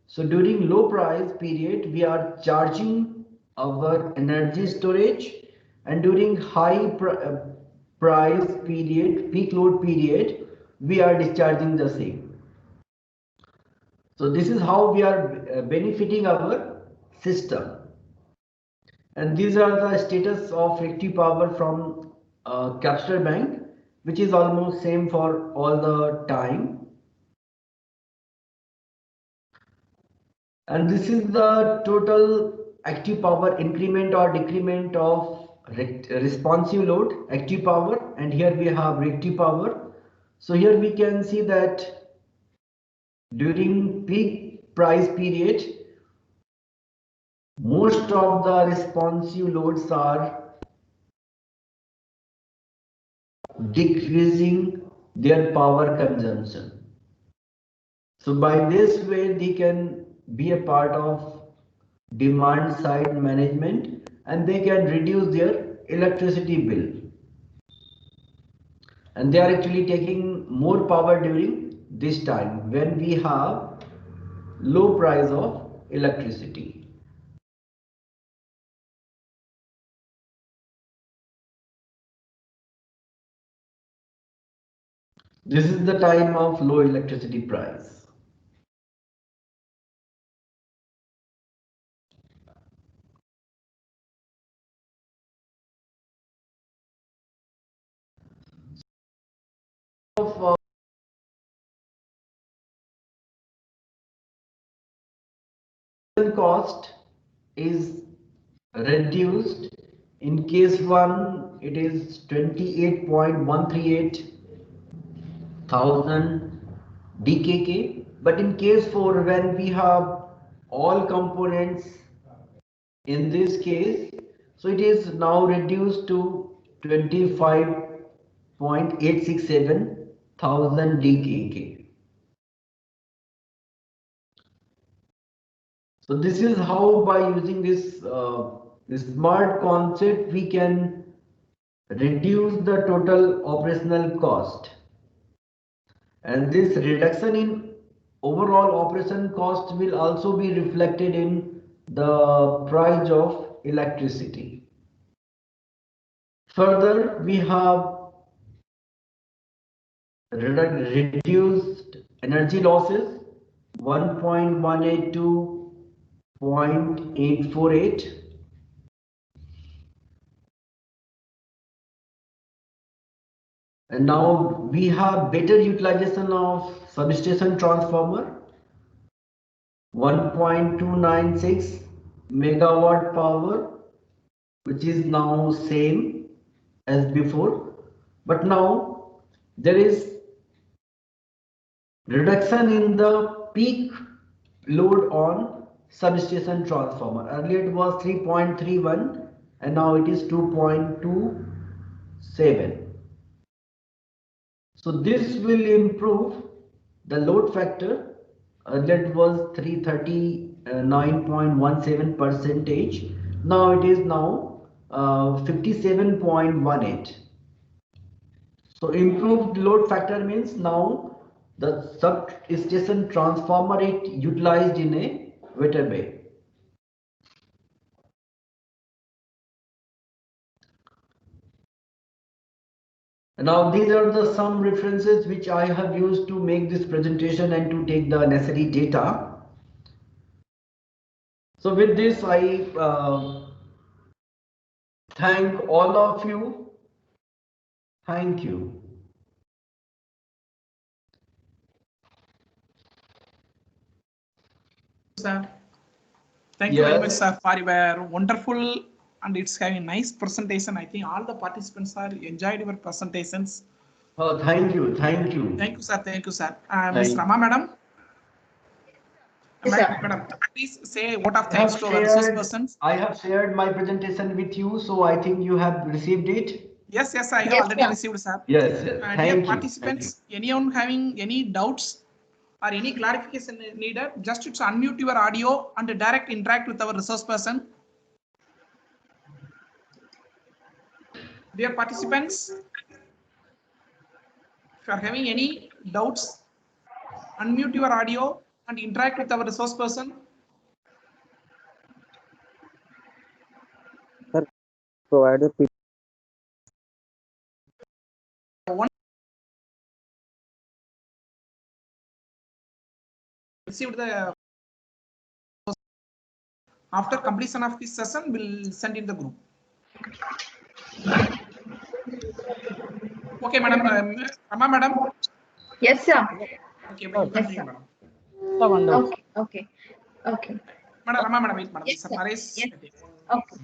So during low price period, we are charging our energy storage, and during high price period, peak load period, we are discharging the same. So this is how we are benefiting our system. And these are the status of reactive power from capture bank, which is almost same for all the time. And this is the total active power increment or decrement of responsive load, active power, and here we have reactive power. So here we can see that during peak price period, most of the responsive loads are decreasing their power consumption. So by this way, they can be a part of demand side management, and they can reduce their electricity bill. And they are actually taking more power during this time when we have low price of electricity. This is the time of low electricity price. Cost is reduced. In case 1 it is 28.138 thousand DKK, but in case 4 when we have all components in this case, so it is now reduced to 25.867 thousand DKK. So this is how, by using this smart concept, we can reduce the total operational cost. And this reduction in overall operation cost will also be reflected in the price of electricity. Further, we have reduced energy losses 1.182 to 0.848. And now we have better utilization of substation transformer, 1.296 megawatt power, which is now same as before, but now there is reduction in the peak load on substation transformer. Earlier it was 3.31 and now it is 2.27. So this will improve the load factor. Earlier it was 339.17%. Now it is 57.18. So improved load factor means now the substation transformer is utilized in a better way. Now these are the some references which I have used to make this presentation and to take the necessary data. So with this I thank all of you. Thank you. Sir, thank you very much, sir, for your wonderful and it's having a nice presentation. I think all the participants are enjoyed your presentations. Oh, thank you, thank you. Thank you, sir. Thank you, sir. Ms. Rama, madam. Yes, Madam, please say a vote of thanks to our resource persons. I have shared my presentation with you, so I think you have received it. Yes, I have already received, sir. Yes, dear participants, anyone having any doubts or any clarification needed, just to unmute your audio and direct interact with our resource person. Dear participants, if you are having any doubts, unmute your audio and interact with our resource person. Sir, provide a received the after completion of this session, we'll send in the group. Okay, madam. Rama, madam. Yes, sir. Okay, madam. Yes, Continue, madam. Okay. Madam, Rama, madam, wait, madam. Yes, sir. Yes. Okay.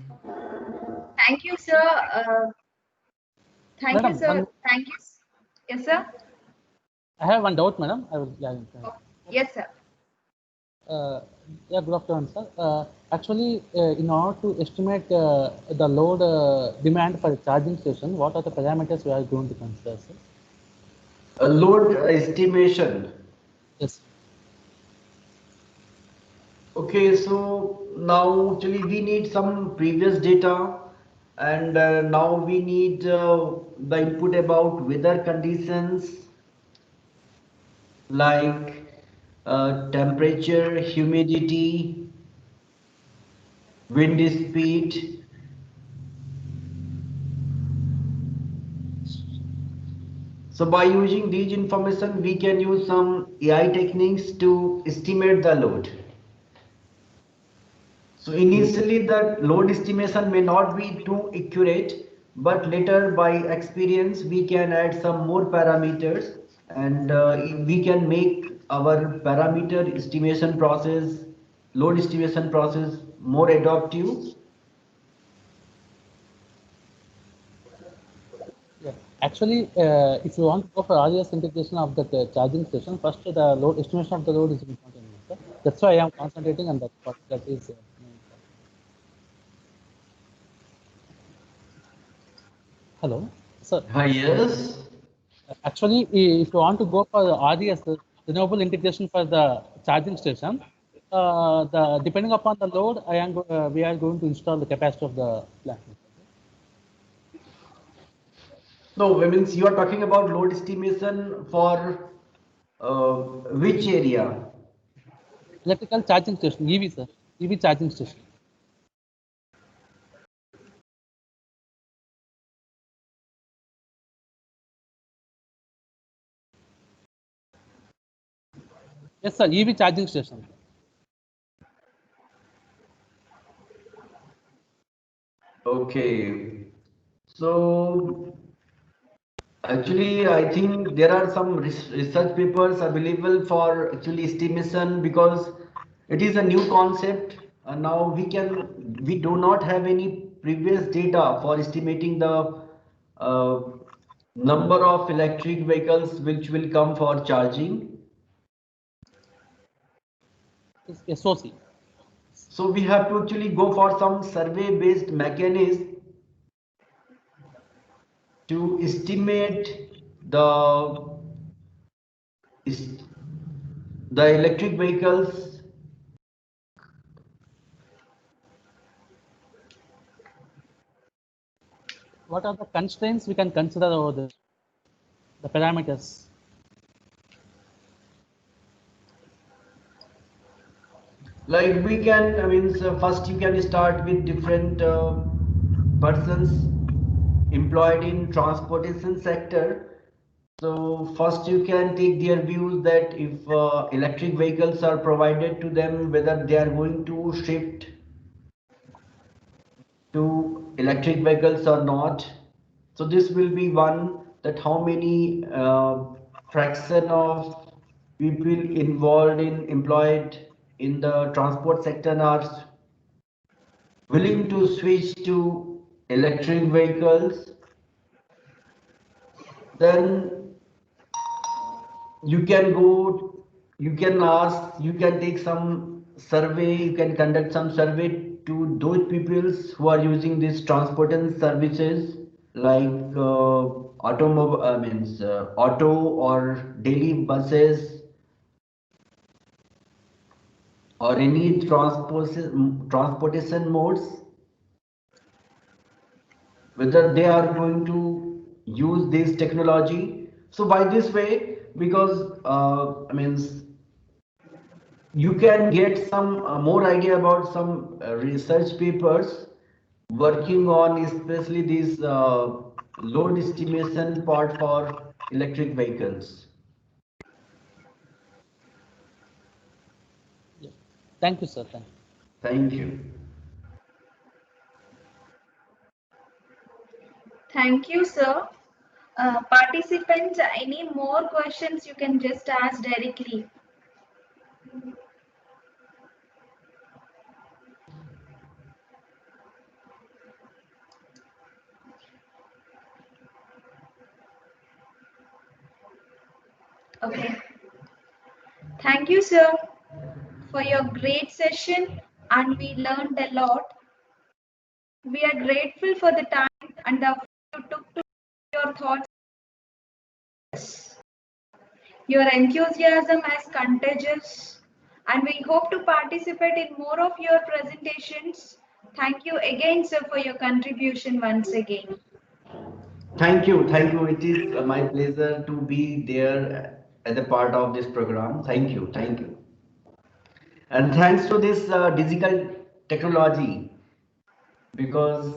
Thank you, sir. Thank you, sir. Thank you. Yes, sir. I have one doubt, madam. I will. Yes, sir. Yeah, good afternoon, sir. Actually, in order to estimate the load demand for a charging station, what are the parameters we are going to consider, sir? A load estimation. Yes. Okay, so now actually we need some previous data, and now we need the input about weather conditions like temperature, humidity, wind speed. So by using these information, we can use some AI techniques to estimate the load. So initially the load estimation may not be too accurate, but later by experience we can add some more parameters, and we can make our parameter estimation process, load estimation process more adaptive. Yeah. Actually, if you want to go for RES integration of the charging station, first the load estimation of the load is important. Sir. That's why I am concentrating on that part. That is. Hello, sir. Yes. Actually, if you want to go for the RES, renewable integration for the charging station, the depending upon the load, we are going to install the capacity of the plant. No, I means you are talking about load estimation for which area? Electrical charging station, EV, sir. EV charging station. Yes, sir. EV charging station. Okay. So actually, I think there are some research papers available for actually estimation, because it is a new concept. And now we do not have any previous data for estimating the uh, number of electric vehicles which will come for charging. It's SOC. So we have to actually go for some survey based mechanism to estimate the electric vehicles. What are the constraints we can consider over the parameters? Like we can, I mean, so first you can start with different persons employed in transportation sector. So first you can take their views that if electric vehicles are provided to them, whether they are going to shift to electric vehicles or not. So this will be one, that how many fraction of people involved in employed in the transport sector are willing to switch to electric vehicles. Then you can go, you can ask, you can take some survey, you can conduct some survey to those peoples who are using these transportation services, like automobile, means auto or daily buses or any transportation modes, whether they are going to use this technology. So by this way, because I means you can get some more idea about some research papers working on especially this load estimation part for electric vehicles. Yeah. Thank you, sir. Thank you. Thank you. Thank you, sir. Participants, any more questions you can just ask directly. Okay. Thank you, sir, for your great session, and we learned a lot. We are grateful for the time and the effort you took to your thoughts. Your enthusiasm is contagious, and we hope to participate in more of your presentations. Thank you again, sir, for your contribution once again. Thank you. It is my pleasure to be there as a part of this program. Thank you. And thanks to this digital technology, because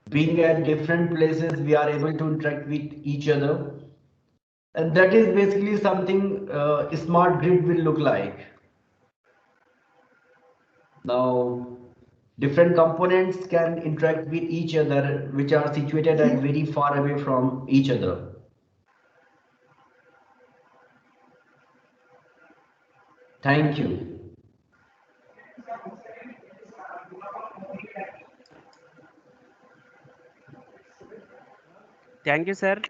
being at different places, we are able to interact with each other. And that is basically something a smart grid will look like. Now, different components can interact with each other, which are situated and very far away from each other. Thank you. Thank you, sir,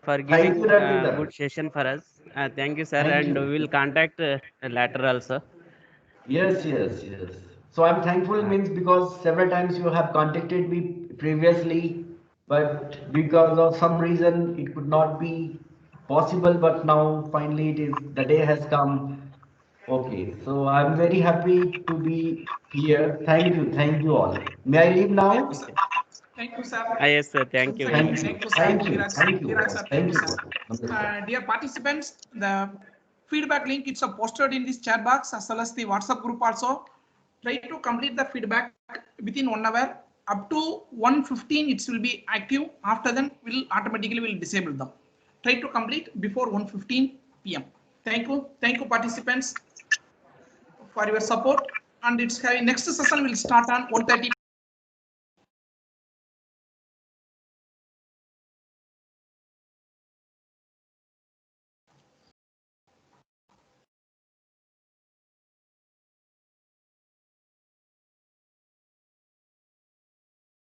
for Thank giving you, Ravinder. good session for us. Thank you, sir, Thank and you. we will contact later also. Yes. So I'm thankful means because several times you have contacted me previously, but because of some reason it could not be possible. But now finally the day has come. Okay, so I'm very happy to be here. Thank you all. May I leave now? Thank you, sir. Thank you, sir. Yes, sir. Thank Once you. again, Thank you. thank you, sir. Thank you. Viraj, sir. Thank you, sir. Namaskar. Dear participants, the feedback link it's posted in this chat box as well as the WhatsApp group also. Try to complete the feedback within 1 hour. Up to 1:15 it will be active. After then, will automatically disable them. Try to complete before 1:15 p.m. Thank you, participants, for your support. And it's next session will start on 1:30